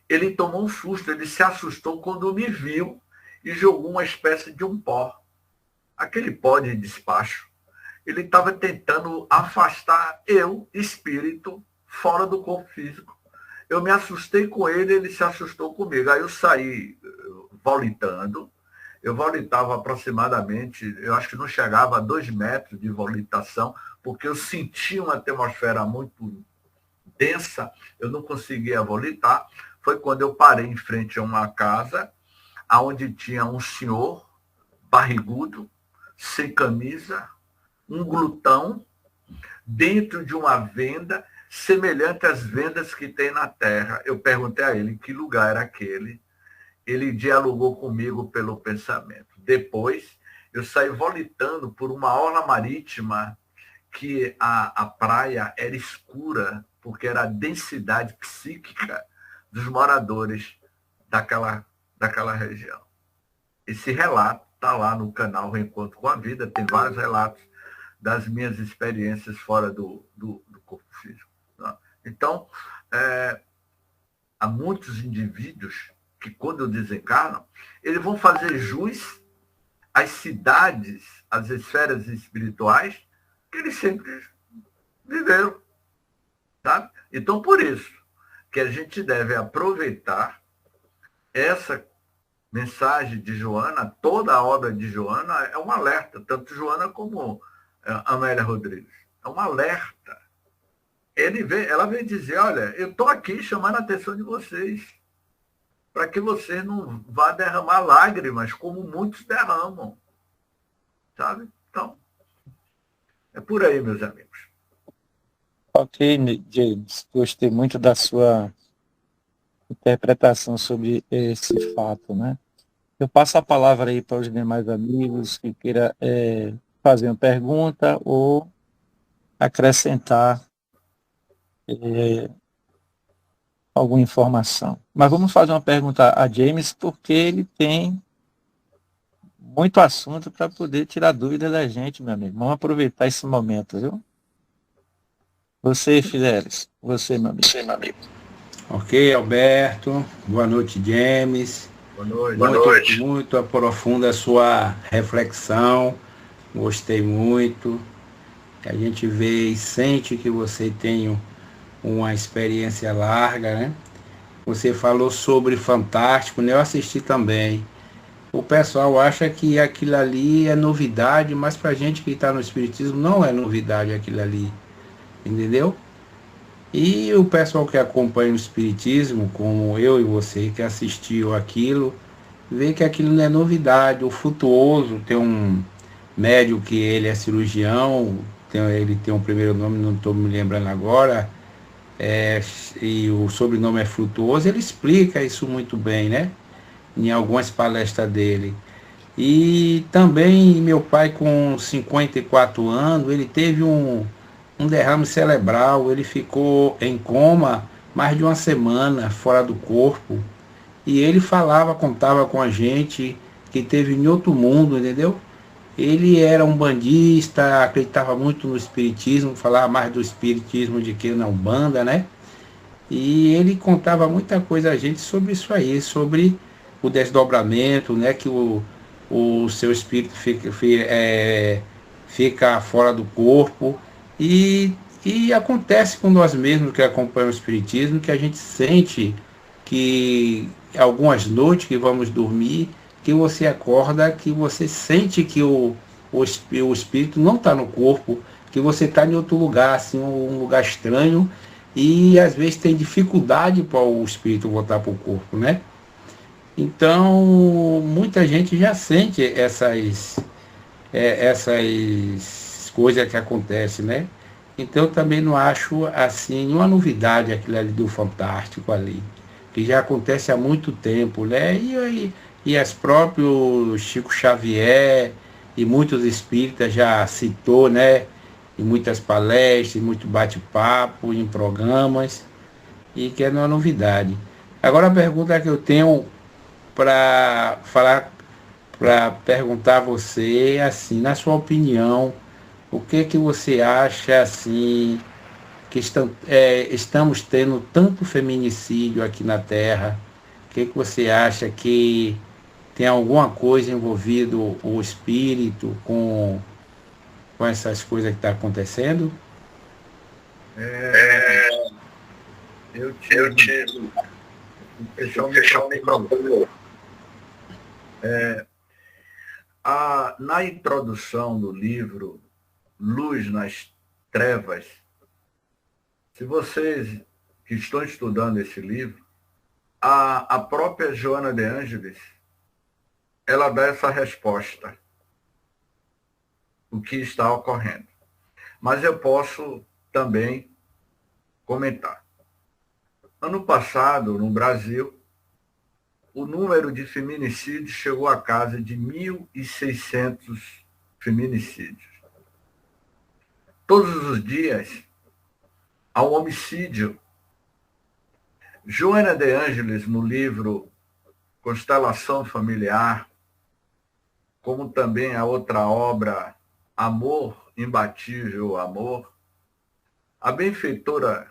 Ele tomou um susto, ele se assustou quando me viu e jogou uma espécie de um pó. Aquele pó de despacho. Ele estava tentando afastar eu, espírito, fora do corpo físico. Eu me assustei com ele, ele se assustou comigo. Aí eu saí volitando. Eu volitava aproximadamente, eu acho que não chegava a 2 metros de volitação, porque eu sentia uma atmosfera muito densa, eu não conseguia volitar. Foi quando eu parei em frente a uma casa, onde tinha um senhor barrigudo, sem camisa, um glutão, dentro de uma venda, semelhante às vendas que tem na terra. Eu perguntei a ele que lugar era aquele. Ele dialogou comigo pelo pensamento. Depois, eu saí volitando por uma orla marítima que a praia era escura, porque era a densidade psíquica dos moradores daquela região. Esse relato está lá no canal Reencontro com a Vida, tem vários relatos das minhas experiências fora do corpo físico. Tá? Então, há muitos indivíduos que, quando desencarnam, eles vão fazer jus às cidades, às esferas espirituais que eles sempre viveram. Tá? Então, por isso que a gente deve aproveitar essa mensagem de Joana, toda a obra de Joana é um alerta, tanto Joana como Amélia Rodrigues. É um alerta. Ela vem dizer, olha, eu estou aqui chamando a atenção de vocês, para que vocês não vá derramar lágrimas, como muitos derramam. Sabe? Então, é por aí, meus amigos. Ok, James, gostei muito da sua interpretação sobre esse fato, né? Eu passo a palavra aí para os demais amigos que queira fazer uma pergunta ou acrescentar alguma informação. Mas vamos fazer uma pergunta a James, porque ele tem muito assunto para poder tirar dúvida da gente, meu amigo. Vamos aproveitar esse momento, viu? Você, Fidelis. Você, meu amigo. Ok, Alberto. Boa noite, James. Boa noite. Boa noite. Muito profunda a sua reflexão. Gostei muito. A gente vê e sente que você tem uma experiência larga, né? Você falou sobre Fantástico, né? Eu assisti também. O pessoal acha que aquilo ali é novidade, mas pra gente que está no Espiritismo não é novidade aquilo ali. Entendeu? E o pessoal que acompanha o Espiritismo, como eu e você que assistiu aquilo, vê que aquilo não é novidade. O Frutuoso tem um médium que ele é cirurgião, ele tem um primeiro nome, não estou me lembrando agora, e o sobrenome é Frutuoso, ele explica isso muito bem, né? Em algumas palestras dele. E também meu pai com 54 anos, ele teve um derrame cerebral, ele ficou em coma mais de uma semana fora do corpo. E ele contava com a gente que teve em outro mundo, entendeu? Ele era um bandista, acreditava muito no espiritismo, falava mais do espiritismo do que na Umbanda, né? E ele contava muita coisa a gente sobre isso aí, sobre o desdobramento, né? Que o seu espírito fica fora do corpo. E acontece com nós mesmos que acompanhamos o espiritismo, que a gente sente que algumas noites que vamos dormir, que você acorda, que você sente que o espírito não está no corpo, que você está em outro lugar, assim, um lugar estranho, e às vezes tem dificuldade para o espírito voltar para o corpo, né? Então, muita gente já sente essas coisas que acontecem, né? Então, eu também não acho, assim, uma novidade aquilo ali do Fantástico ali, que já acontece há muito tempo, né? E as próprios Chico Xavier e muitos espíritas já citou, né? Em muitas palestras, em muito bate-papo, em programas, e que não é novidade. Agora a pergunta que eu tenho para perguntar a você, assim, na sua opinião, o que você acha, assim, que estamos tendo tanto feminicídio aqui na Terra? O que você acha que tem alguma coisa envolvido o espírito com essas coisas que estão acontecendo? Eu te fechar o microfone. Na introdução do livro Luz nas Trevas, se vocês que estão estudando esse livro, a própria Joana de Ângeles, ela dá essa resposta, o que está ocorrendo. Mas eu posso também comentar. Ano passado, no Brasil, o número de feminicídios chegou à casa de 1.600 feminicídios. Todos os dias há um homicídio. Joana de Ângeles, no livro Constelação Familiar, como também a outra obra, Amor, Imbatível Amor, a benfeitora,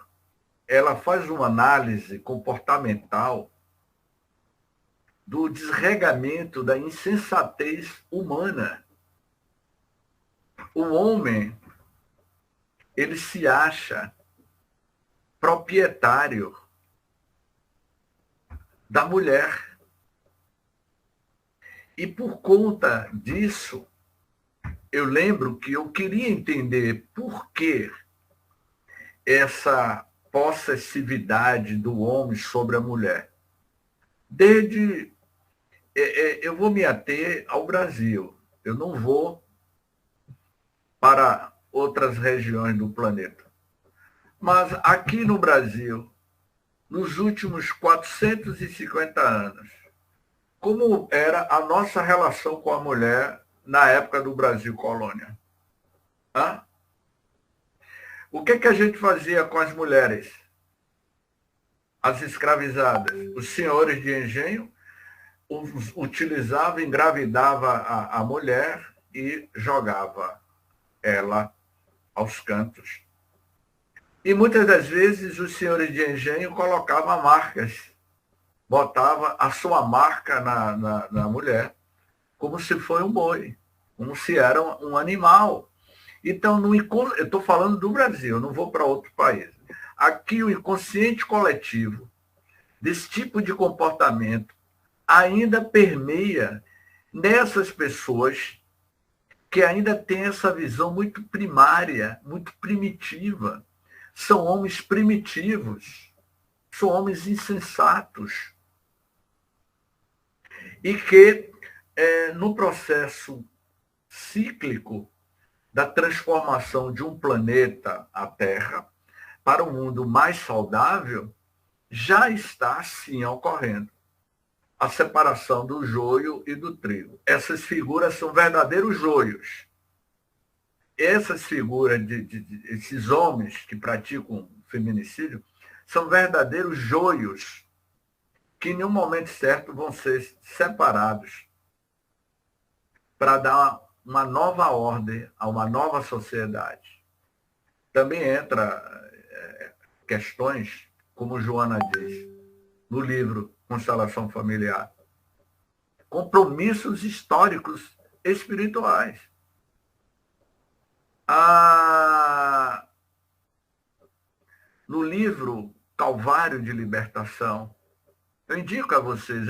ela faz uma análise comportamental do desregamento da insensatez humana. O homem, ele se acha proprietário da mulher. E por conta disso, eu lembro que eu queria entender por que essa possessividade do homem sobre a mulher. Eu vou me ater ao Brasil, eu não vou para outras regiões do planeta. Mas aqui no Brasil, nos últimos 450 anos, como era a nossa relação com a mulher na época do Brasil colônia? O que a gente fazia com as mulheres? As escravizadas. Os senhores de engenho utilizava, engravidava a mulher e jogava ela aos cantos. E muitas das vezes os senhores de engenho colocavam marcas, botava a sua marca na mulher, como se fosse um boi, como se era um animal. Então, eu estou falando do Brasil, não vou para outro país. Aqui o inconsciente coletivo desse tipo de comportamento ainda permeia nessas pessoas que ainda têm essa visão muito primária, muito primitiva. São homens primitivos, são homens insensatos. E que, no processo cíclico da transformação de um planeta, a Terra, para um mundo mais saudável, já está, sim, ocorrendo a separação do joio e do trigo. Essas figuras são verdadeiros joios. Essas figuras, esses homens que praticam feminicídio, são verdadeiros joios que, em um momento certo, vão ser separados para dar uma nova ordem a uma nova sociedade. Também entra questões, como Joana diz, no livro Constelação Familiar, compromissos históricos espirituais. No livro Calvário de Libertação, eu indico a vocês,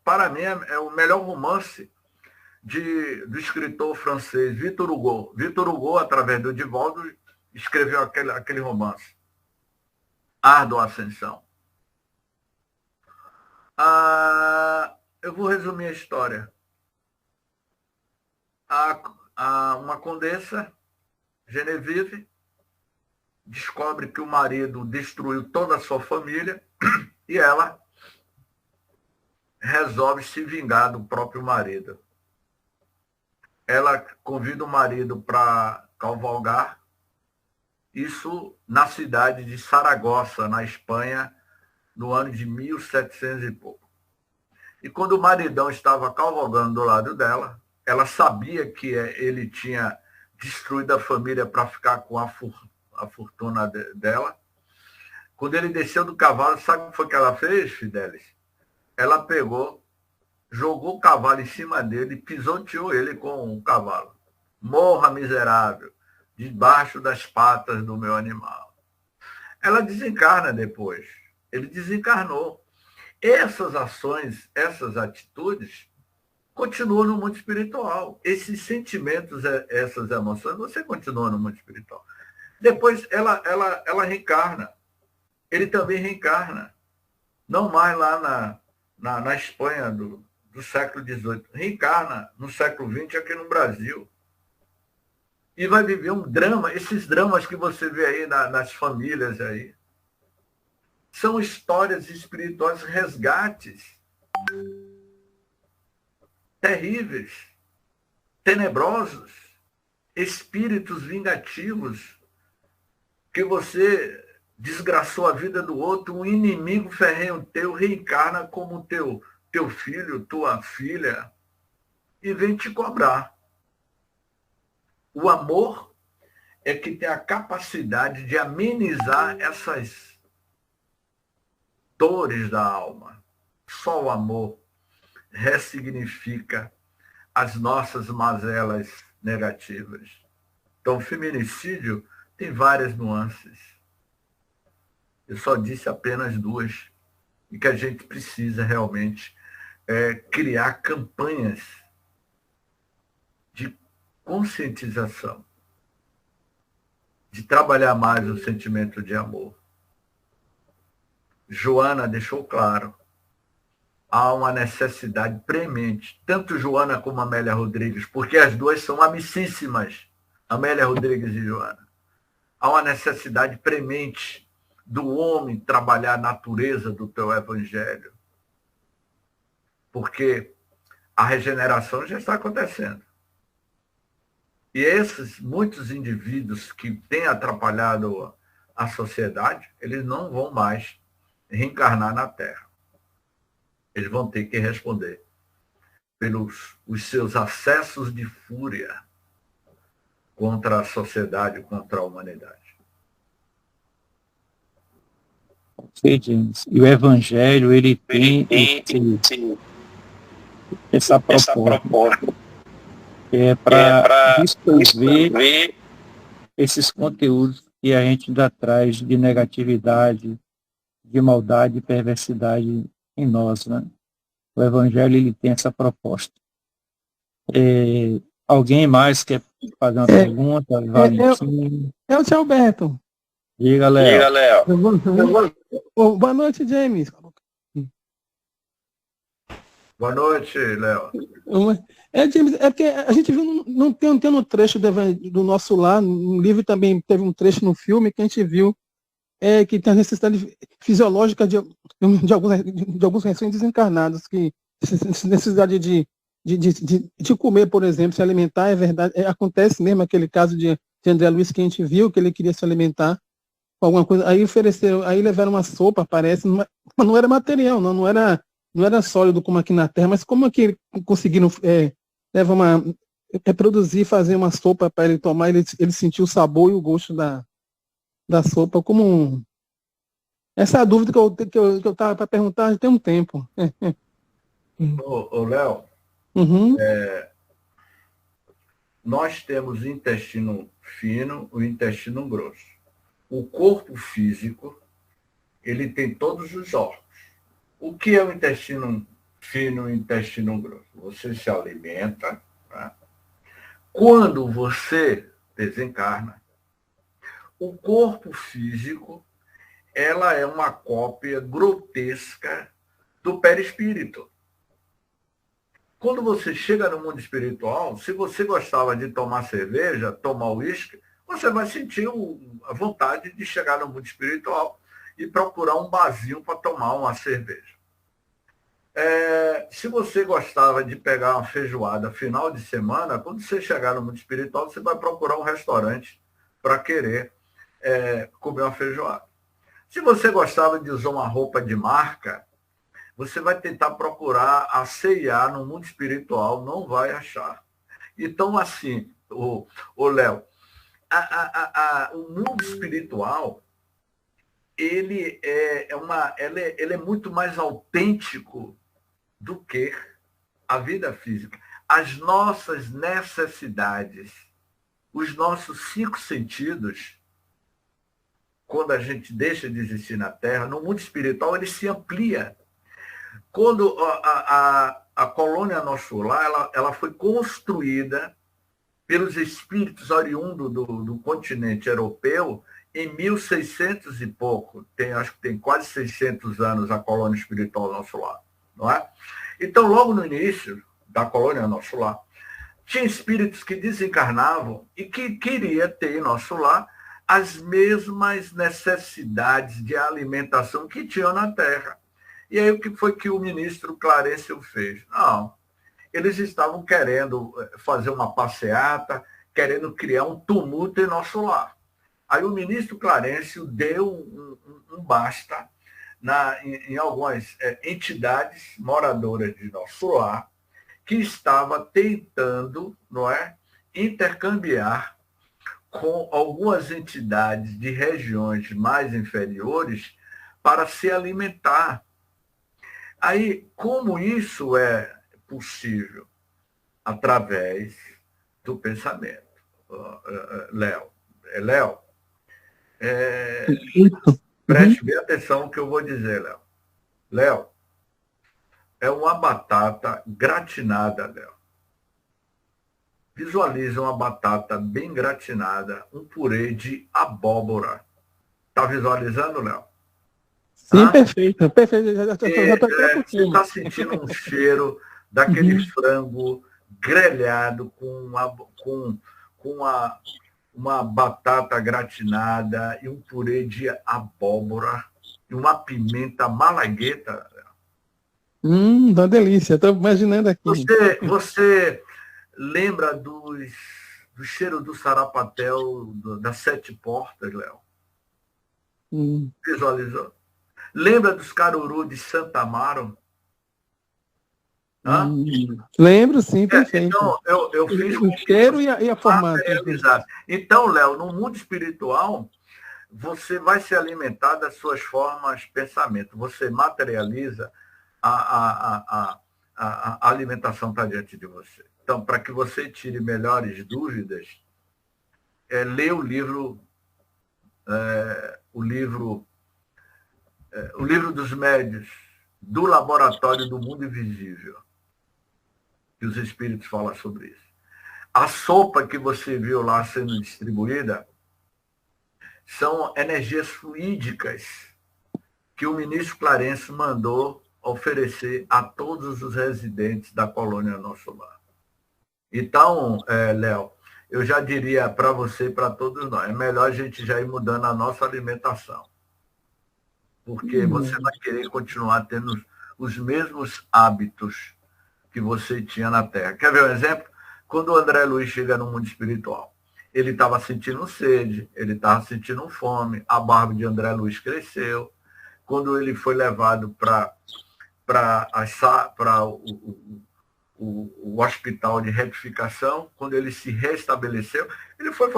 para mim é o melhor romance do escritor francês Victor Hugo. Victor Hugo, através do Divaldo, escreveu aquele romance, Árdua Ascensão. Eu vou resumir a história. Uma condessa, Genevieve, descobre que o marido destruiu toda a sua família e ela resolve se vingar do próprio marido. Ela convida o marido para cavalgar, isso na cidade de Saragossa, na Espanha, no ano de 1700 e pouco. E quando o maridão estava cavalgando do lado dela, ela sabia que ele tinha destruído a família para ficar com a fortuna dela. Quando ele desceu do cavalo, sabe o que foi que ela fez, Fidelis? Ela pegou, jogou o cavalo em cima dele e pisoteou ele com o cavalo. Morra, miserável, debaixo das patas do meu animal. Ela desencarna depois. Ele desencarnou. Essas ações, essas atitudes, continuam no mundo espiritual. Esses sentimentos, essas emoções, você continua no mundo espiritual. Depois ela reencarna. Ele também reencarna. Não mais lá na Espanha do século XVIII. Reencarna no século XX aqui no Brasil. E vai viver um drama. Esses dramas que você vê aí nas famílias aí, são histórias espirituais, resgates terríveis, tenebrosos, espíritos vingativos, que você desgraçou a vida do outro, um inimigo ferrenho teu reencarna como teu filho, tua filha, e vem te cobrar. O amor é que tem a capacidade de amenizar essas dores da alma. Só o amor ressignifica as nossas mazelas negativas. Então, o feminicídio tem várias nuances. Eu só disse apenas duas. E que a gente precisa realmente criar campanhas de conscientização, de trabalhar mais o sentimento de amor. Joana deixou claro, há uma necessidade premente, tanto Joana como Amélia Rodrigues, porque as duas são amicíssimas, Amélia Rodrigues e Joana. Há uma necessidade premente do homem trabalhar a natureza do teu evangelho, porque a regeneração já está acontecendo. E esses muitos indivíduos que têm atrapalhado a sociedade, eles não vão mais reencarnar na Terra. Eles vão ter que responder pelos os seus acessos de fúria contra a sociedade, contra a humanidade. Sei, James. E o Evangelho, ele tem essa proposta, que é para dissolver esses conteúdos que a gente ainda traz de negatividade, de maldade e perversidade em nós, né? O Evangelho, ele tem essa proposta. Alguém mais quer fazer uma pergunta? Valentim? É o tio Alberto. Diga, Léo. Boa noite, James. Boa noite, Léo. James, é porque a gente viu, não tem um trecho do nosso lar, no livro também teve um trecho no filme que a gente viu que tem a necessidade fisiológica de alguns recém-desencarnados, que necessidade de comer, por exemplo, se alimentar, é verdade, acontece mesmo aquele caso de André Luiz que a gente viu, que ele queria se alimentar com alguma coisa, aí ofereceram, aí levaram uma sopa, parece, mas não era material, não era sólido como aqui na Terra, mas como é que conseguiram reproduzir, fazer uma sopa para ele tomar, ele sentiu o sabor e o gosto da sopa, essa é a dúvida que eu estava para perguntar já tem um tempo. Ô, Léo, nós temos o intestino fino, o intestino grosso. O corpo físico, ele tem todos os órgãos. O que é o intestino fino e o intestino grosso? Você se alimenta, tá? Quando você desencarna, o corpo físico, ela é uma cópia grotesca do perispírito. Quando você chega no mundo espiritual, se você gostava de tomar cerveja, tomar uísque, você vai sentir a vontade de chegar no mundo espiritual e procurar um barzinho para tomar uma cerveja. Se você gostava de pegar uma feijoada final de semana, quando você chegar no mundo espiritual, você vai procurar um restaurante para querer comer uma feijoada. Se você gostava de usar uma roupa de marca, você vai tentar procurar a C&A no mundo espiritual, não vai achar. Então, assim, o Léo, o mundo espiritual, ele é muito mais autêntico do que a vida física. As nossas necessidades, os nossos 5 sentidos, quando a gente deixa de existir na Terra, no mundo espiritual ele se amplia. Quando a colônia Nosso Lar, ela foi construída pelos espíritos oriundos do continente europeu em 1600 e pouco. Acho que tem quase 600 anos a colônia espiritual Nosso Lar, não é? Então, logo no início da colônia Nosso Lar, tinha espíritos que desencarnavam e que queria ter em Nosso Lar as mesmas necessidades de alimentação que tinham na Terra. E aí o que foi que o ministro Clarencio fez? Não, eles estavam querendo fazer uma passeata, querendo criar um tumulto em Nosso Lar. Aí o ministro Clarencio deu um basta em algumas entidades moradoras de Nosso Lar, que estava tentando, não é, intercambiar com algumas entidades de regiões mais inferiores para se alimentar. Aí, como isso é possível? Através do pensamento. Léo, preste bem atenção no que eu vou dizer, Léo. Léo, é uma batata gratinada, Léo. Visualiza uma batata bem gratinada, um purê de abóbora. Está visualizando, Léo? Sim, perfeito. Perfeito. Você está sentindo um cheiro daquele frango grelhado com uma batata gratinada e um purê de abóbora e uma pimenta malagueta. Uma delícia. Estou imaginando aqui. Você lembra do cheiro do sarapatel das 7 portas, Léo? Visualizou? Lembra dos caruru de Santa Amaro? Lembro, sim, perfeito. Então, eu fiz o cheiro e a formato. Então, Léo, no mundo espiritual, você vai se alimentar das suas formas de pensamento. Você materializa a alimentação para diante de você. Então, para que você tire melhores dúvidas, lê o livro dos médios, do Laboratório do Mundo Invisível, que os espíritos falam sobre isso. A sopa que você viu lá sendo distribuída são energias fluídicas que o ministro Clarencio mandou oferecer a todos os residentes da colônia Nosso Lar. Então, Léo, eu já diria para você e para todos nós, é melhor a gente já ir mudando a nossa alimentação. Porque você vai querer continuar tendo os mesmos hábitos que você tinha na Terra. Quer ver um exemplo? Quando o André Luiz chega no mundo espiritual, ele estava sentindo sede, ele estava sentindo fome, a barba de André Luiz cresceu. Quando ele foi levado para o hospital de retificação, quando ele se restabeleceu, ele foi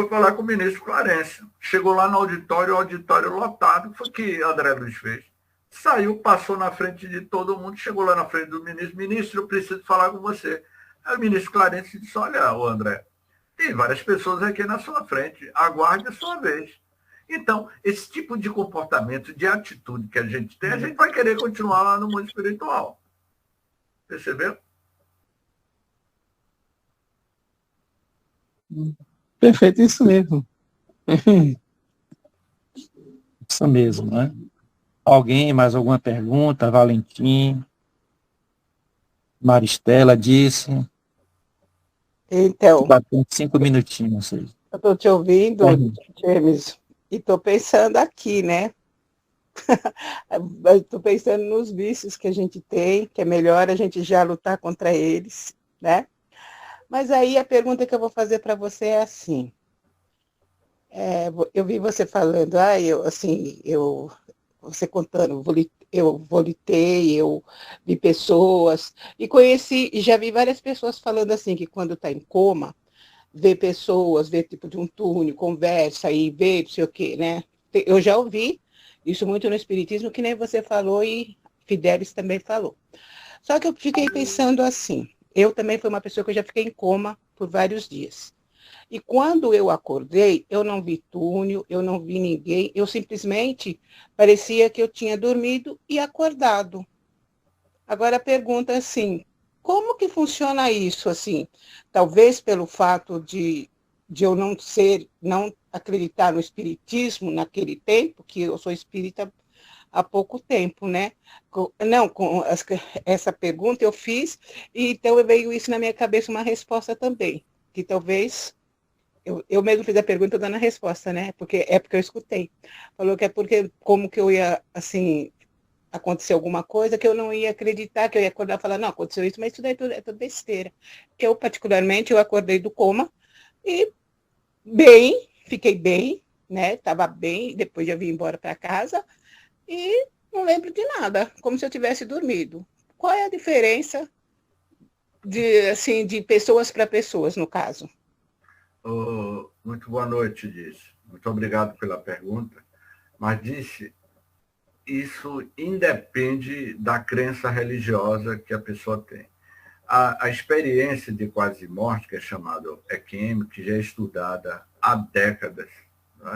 falar com o ministro Clarencio. Chegou lá no auditório, o auditório lotado. Foi o que André Luiz fez. Saiu, passou na frente de todo mundo, chegou lá na frente do ministro. Ministro, eu preciso falar com você. Aí o ministro Clarencio disse, olha, André, tem várias pessoas aqui na sua frente, aguarde a sua vez. Então, esse tipo de comportamento, de atitude que a gente tem, a gente vai querer continuar lá no mundo espiritual. Percebeu? Perfeito, isso mesmo. Isso mesmo, né? Alguém, mais alguma pergunta? Valentim? Maristela disse. Então, batendo 5 minutinhos. Eu estou te ouvindo, James, e estou pensando aqui, né? Estou pensando nos vícios que a gente tem, que é melhor a gente já lutar contra eles, né? Mas aí a pergunta que eu vou fazer para você é assim. Eu vi você falando, você contando, eu volitei, eu vi pessoas, e já vi várias pessoas falando assim, que quando está em coma, ver pessoas, ver tipo de um túnel, conversa e ver não sei o quê, né? Eu já ouvi isso muito no Espiritismo, que nem você falou e Fidelis também falou. Só que eu fiquei pensando assim, eu também fui uma pessoa que eu já fiquei em coma por vários dias. E quando eu acordei, eu não vi túnel, eu não vi ninguém, eu simplesmente parecia que eu tinha dormido e acordado. Agora a pergunta é assim, como que funciona isso assim? Talvez pelo fato de eu não acreditar no espiritismo naquele tempo, que eu sou espírita há pouco tempo, né? Não, essa pergunta eu fiz, e então veio isso na minha cabeça, uma resposta também, que talvez eu mesmo fiz a pergunta dando a resposta, né? Porque eu escutei. Falou que é porque como que eu ia, assim, acontecer alguma coisa que eu não ia acreditar, que eu ia acordar e falar, não, aconteceu isso, mas isso daí é tudo besteira. Eu, particularmente, eu acordei do coma e bem, fiquei bem, né? Estava bem, depois já vim embora para casa e não lembro de nada, como se eu tivesse dormido. Qual é a diferença de pessoas para pessoas, no caso? Muito boa noite, Disse. Muito obrigado pela pergunta. Mas, Disse, isso independe da crença religiosa que a pessoa tem. A experiência de quase morte, que é chamada EQM, que já é estudada há décadas, não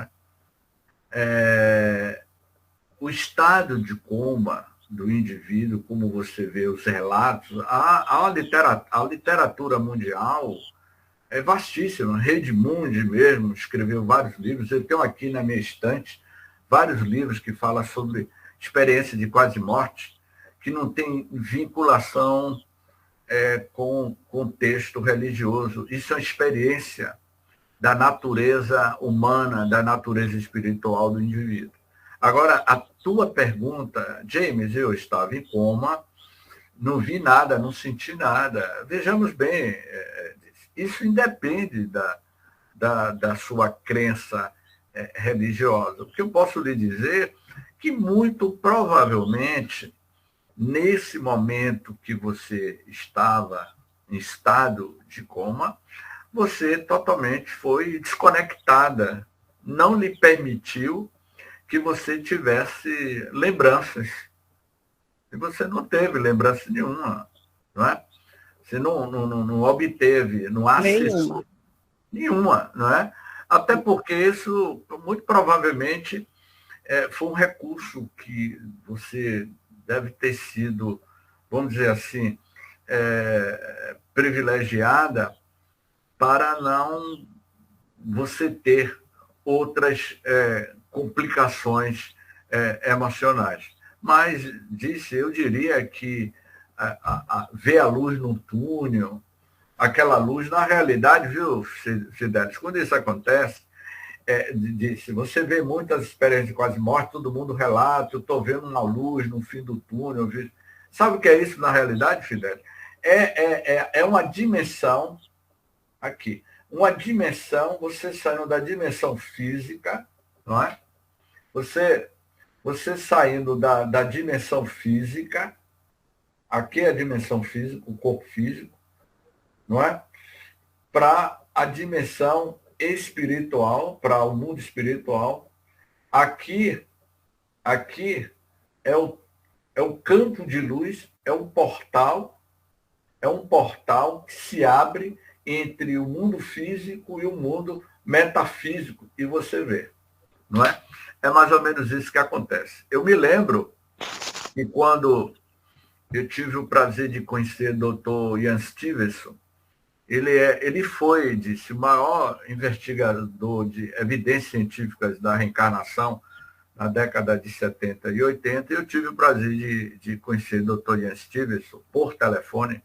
é? O estado de coma do indivíduo, como você vê os relatos, a literatura mundial é vastíssima. Redmond mesmo escreveu vários livros. Eu tenho aqui na minha estante vários livros que falam sobre experiência de quase morte, que não tem vinculação com contexto religioso. Isso é uma experiência da natureza humana, da natureza espiritual do indivíduo. Agora, a tua pergunta, James, eu estava em coma, não vi nada, não senti nada. Vejamos bem, isso independe da sua crença religiosa. O que eu posso lhe dizer que muito provavelmente, nesse momento que você estava em estado de coma, você totalmente foi desconectada, não lhe permitiu que você tivesse lembranças. E você não teve lembrança nenhuma, não é? Você não obteve, não acessou nenhuma, não é? Até porque isso, muito provavelmente, foi um recurso que você deve ter sido, vamos dizer assim, privilegiada para não você ter outras complicações emocionais. Mas, eu diria que ver a luz no túnel, aquela luz, na realidade, viu, Fidelis, quando isso acontece, se você vê muitas experiências de quase morte, todo mundo relata, eu estou vendo uma luz no fim do túnel. Sabe o que é isso na realidade, Fidelis? É uma dimensão, aqui, uma dimensão, você saindo da dimensão física, não é? Você saindo da dimensão física, aqui é a dimensão física, o corpo físico, não é? Para a dimensão espiritual, para o mundo espiritual. Aqui é o campo de luz, é um portal que se abre entre o mundo físico e o mundo metafísico, e você vê, não é? É mais ou menos isso que acontece. Eu me lembro que quando eu tive o prazer de conhecer o Dr. Ian Stevenson, ele foi, disse, o maior investigador de evidências científicas da reencarnação na década de 70 e 80, e eu tive o prazer de conhecer o Dr. Ian Stevenson por telefone.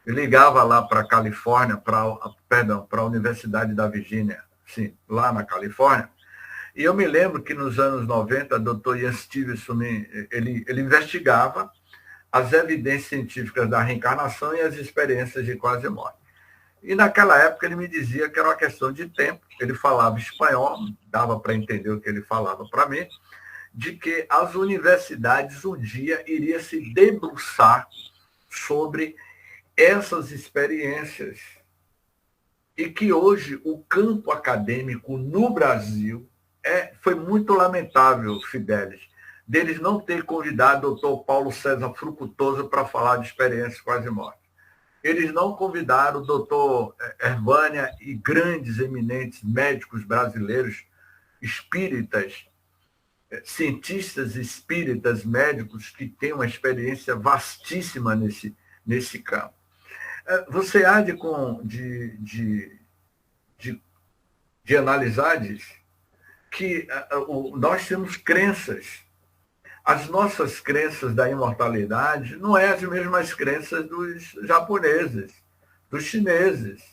Eu ligava lá para a Califórnia, para a Universidade da Virgínia, sim, lá na Califórnia, e eu me lembro que nos anos 90, o Dr. Ian Stevenson, ele investigava as evidências científicas da reencarnação e as experiências de quase morte. E naquela época ele me dizia que era uma questão de tempo, ele falava espanhol, dava para entender o que ele falava para mim, de que as universidades um dia iriam se debruçar sobre essas experiências. e que hoje o campo acadêmico no Brasil foi muito lamentável, Fidelis, deles não ter convidado o doutor Paulo César Fructuoso para falar de experiências quase-morte. Eles não convidaram o doutor Hervânia e grandes, eminentes médicos brasileiros, espíritas, cientistas espíritas, médicos que têm uma experiência vastíssima nesse campo. Você há de analisar disso, que nós temos crenças. As nossas crenças da imortalidade não é as mesmas crenças dos japoneses, dos chineses,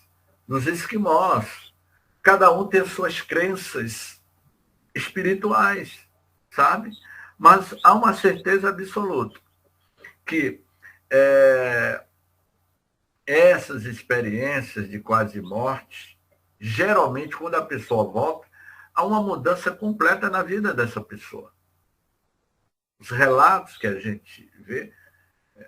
dos esquimós. Cada um tem suas crenças espirituais, sabe? Mas há uma certeza absoluta que essas experiências de quase morte, geralmente, quando a pessoa volta, há uma mudança completa na vida dessa pessoa. Os relatos que a gente vê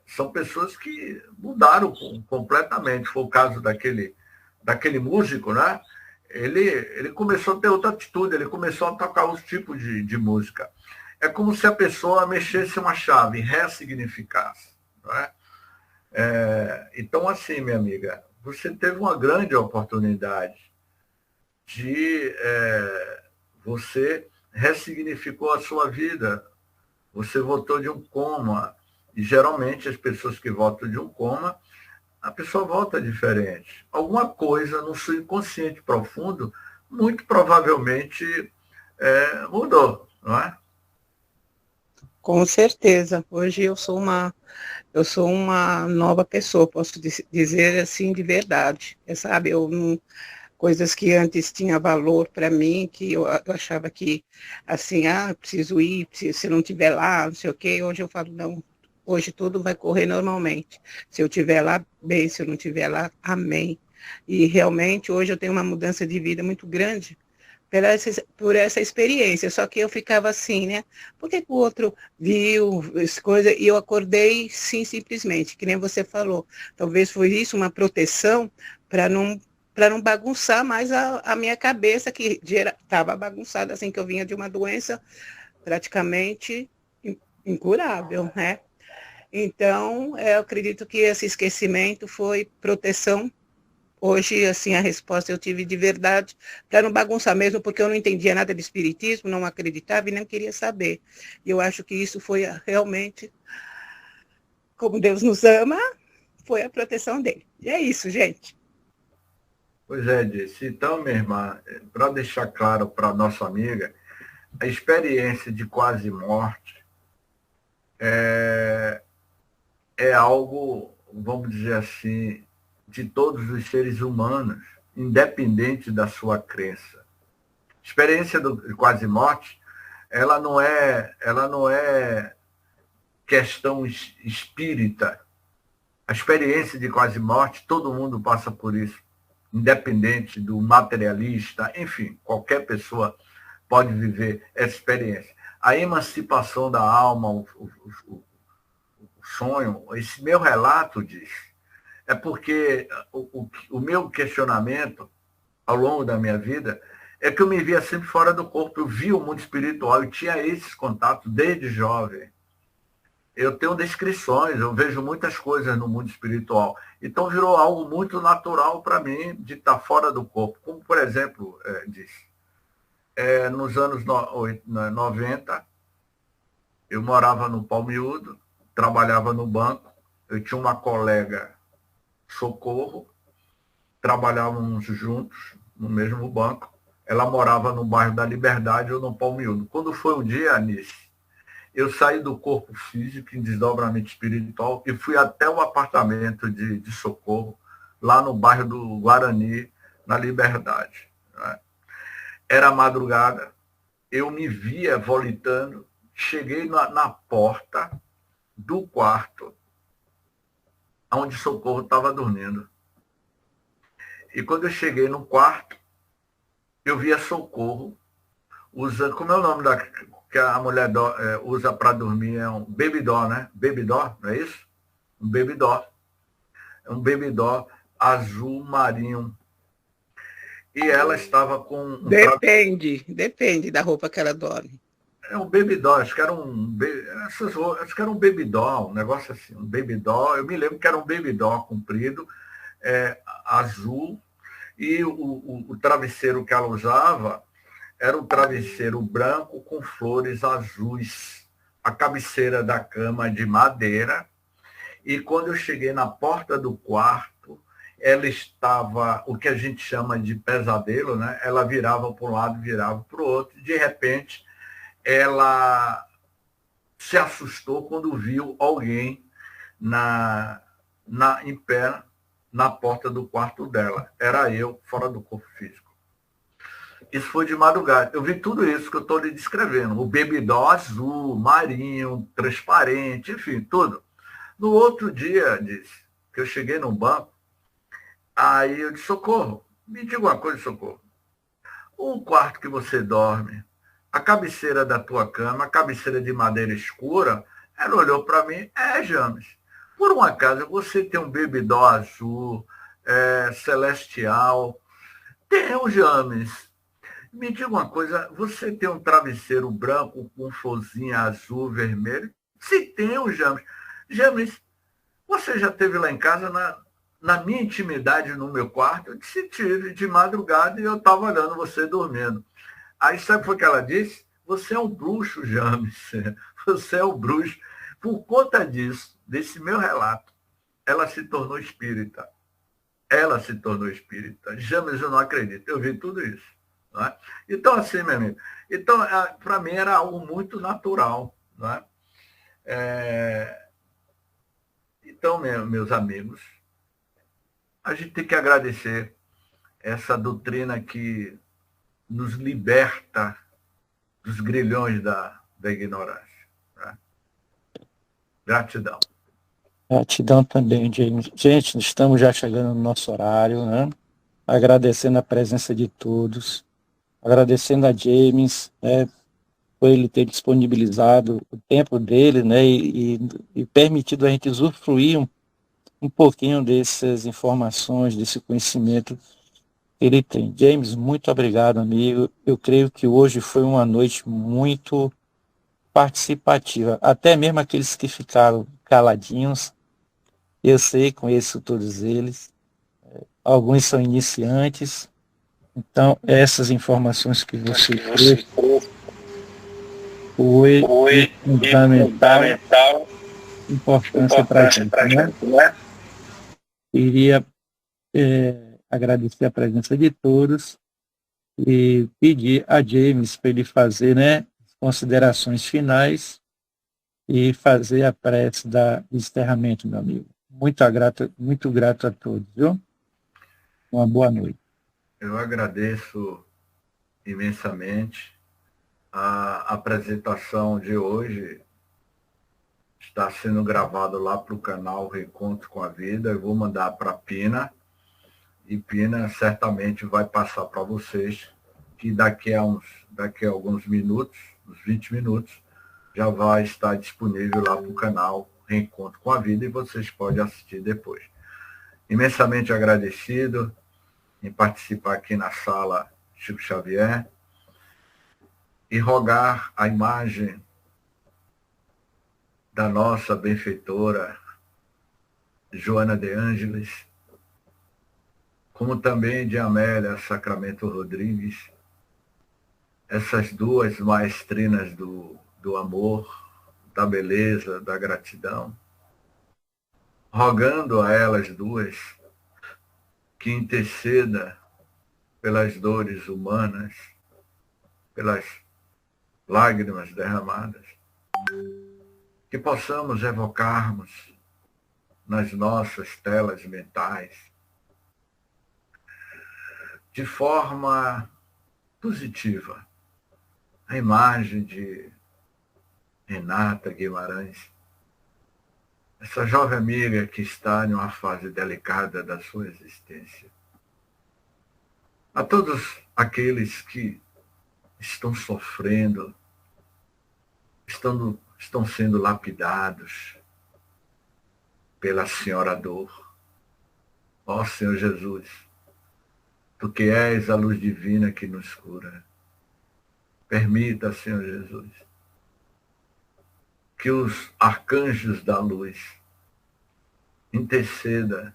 são pessoas que mudaram completamente. Foi o caso daquele músico, né? Ele começou a ter outra atitude, ele começou a tocar outro tipo de música. É como se a pessoa mexesse uma chave, ressignificasse. Não é? Então, assim, minha amiga, você teve uma grande oportunidade de... você ressignificou a sua vida. Você voltou de um coma. E, geralmente, as pessoas que voltam de um coma, a pessoa volta diferente. Alguma coisa no seu inconsciente profundo, muito provavelmente, mudou, não é? Com certeza. Hoje eu sou uma nova pessoa, posso dizer assim de verdade. Sabe, coisas que antes tinha valor para mim, que eu achava que, assim, preciso ir, se não estiver lá, não sei o quê. Hoje eu falo, não, hoje tudo vai correr normalmente. Se eu estiver lá, bem, se eu não estiver lá, amém. E realmente hoje eu tenho uma mudança de vida muito grande por essa experiência. Só que eu ficava assim, né? Por que o outro viu essa coisa e eu acordei, sim, simplesmente, que nem você falou. Talvez foi isso, uma proteção para não bagunçar mais a minha cabeça, que estava bagunçada, assim, que eu vinha de uma doença praticamente incurável, né? Então, eu acredito que esse esquecimento foi proteção. Hoje, assim, a resposta eu tive de verdade, para não bagunçar mesmo, porque eu não entendia nada de espiritismo, não acreditava e nem queria saber. E eu acho que isso foi realmente, como Deus nos ama, foi a proteção dele. E é isso, gente. Pois é, disse. Então, minha irmã, para deixar claro para a nossa amiga, a experiência de quase morte é algo, vamos dizer assim, de todos os seres humanos, independente da sua crença. A experiência de quase morte, ela não é questão espírita. A experiência de quase morte, todo mundo passa por isso, independente do materialista, enfim, qualquer pessoa pode viver essa experiência. A emancipação da alma, o sonho, esse meu relato diz, é porque o meu questionamento ao longo da minha vida é que eu me via sempre fora do corpo, eu via o mundo espiritual, eu tinha esses contatos desde jovem. Eu tenho descrições, eu vejo muitas coisas no mundo espiritual. Então virou algo muito natural para mim de estar fora do corpo. Como, por exemplo, nos anos 90, eu morava no Palmiúdo, trabalhava no banco, eu tinha uma colega, Socorro, trabalhávamos juntos no mesmo banco. Ela morava no bairro da Liberdade ou no Palmiúdo. Quando foi um dia, Anice, eu saí do corpo físico em desdobramento espiritual e fui até o apartamento de Socorro, lá no bairro do Guarani, na Liberdade. Né? Era madrugada, eu me via volitando, cheguei na porta do quarto, onde Socorro estava dormindo. E quando eu cheguei no quarto, eu via Socorro usando, como é o nome que a mulher usa para dormir? É um baby doll, né? Baby doll, não é isso? Um baby doll. É um baby doll azul marinho. e ela estava com Depende da roupa que ela dorme. É um baby doll, acho que era acho que era um baby doll, um negócio assim, um baby doll. Eu me lembro que era um baby doll comprido, azul, e o travesseiro que ela usava era um travesseiro branco com flores azuis. A cabeceira da cama de madeira. E quando eu cheguei na porta do quarto, ela estava, o que a gente chama de pesadelo, né? Ela virava para um lado, virava para o outro, e de repente ela se assustou quando viu alguém em pé na porta do quarto dela. Era eu, fora do corpo físico. Isso foi de madrugada. Eu vi tudo isso que eu estou lhe descrevendo. O bebidó azul, marinho, transparente, enfim, tudo. No outro dia, disse, que eu cheguei no banco, aí eu disse, Socorro, me diga uma coisa, Socorro. O quarto que você dorme, a cabeceira da tua cama, a cabeceira de madeira escura, ela olhou para mim, James, por um acaso você tem um bebidó azul, celestial, tem o James. Me diga uma coisa, você tem um travesseiro branco com florzinha azul, vermelho? Se tem o James. James, você já esteve lá em casa na minha intimidade no meu quarto? Eu disse, tive de madrugada e eu estava olhando você dormindo. Aí sabe o que ela disse? Você é um bruxo, James. Você é um bruxo. Por conta disso, desse meu relato, ela se tornou espírita. Ela se tornou espírita. James, eu não acredito. Eu vi tudo isso. Não é? Então, assim, meu amigo. Então, para mim, era algo muito natural. Não é? Então, meus amigos, a gente tem que agradecer essa doutrina que nos liberta dos grilhões da ignorância. Né? Gratidão. Gratidão também, James. Gente, estamos já chegando no nosso horário, né? Agradecendo a presença de todos, agradecendo a James, né, por ele ter disponibilizado o tempo dele, né, e permitido a gente usufruir um pouquinho dessas informações, desse conhecimento que ele tem. James, muito obrigado, amigo. Eu creio que hoje foi uma noite muito participativa. Até mesmo aqueles que ficaram caladinhos, eu sei, conheço todos eles. Alguns são iniciantes. Então, essas informações que você trouxe foi fundamental, importância para a gente, né? Queria agradecer a presença de todos e pedir a James para ele fazer, né, considerações finais e fazer a prece do encerramento, meu amigo. Muito grato a todos, viu? Uma boa noite. Eu agradeço imensamente. A apresentação de hoje está sendo gravado lá para o canal Reencontro com a Vida. Eu vou mandar para a Pina, e Pina certamente vai passar para vocês, que daqui a alguns minutos, uns 20 minutos, já vai estar disponível lá para o canal Reencontro com a Vida, e vocês podem assistir depois. Imensamente agradecido em participar aqui na sala Chico Xavier, e rogar a imagem da nossa benfeitora Joana de Ângeles, como também de Amélia Sacramento Rodrigues, essas duas maestrinas do amor, da beleza, da gratidão, rogando a elas duas que interceda pelas dores humanas, pelas lágrimas derramadas, que possamos evocarmos nas nossas telas mentais, de forma positiva, a imagem de Renata Guimarães, essa jovem amiga que está em uma fase delicada da sua existência. A todos aqueles que estão sofrendo, estão sendo lapidados pela Senhora Dor. Ó Senhor Jesus, Tu que és a luz divina que nos cura. Permita, Senhor Jesus, que os arcanjos da luz interceda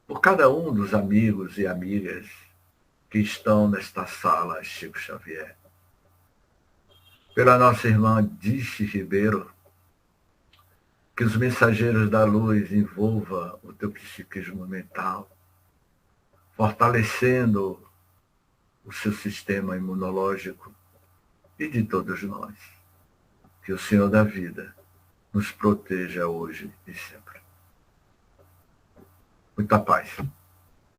por cada um dos amigos e amigas que estão nesta sala, Chico Xavier. Pela nossa irmã Dice Ribeiro, que os mensageiros da luz envolvam o teu psiquismo mental, fortalecendo o seu sistema imunológico e de todos nós. Que o Senhor da vida nos proteja hoje e sempre. Muita paz.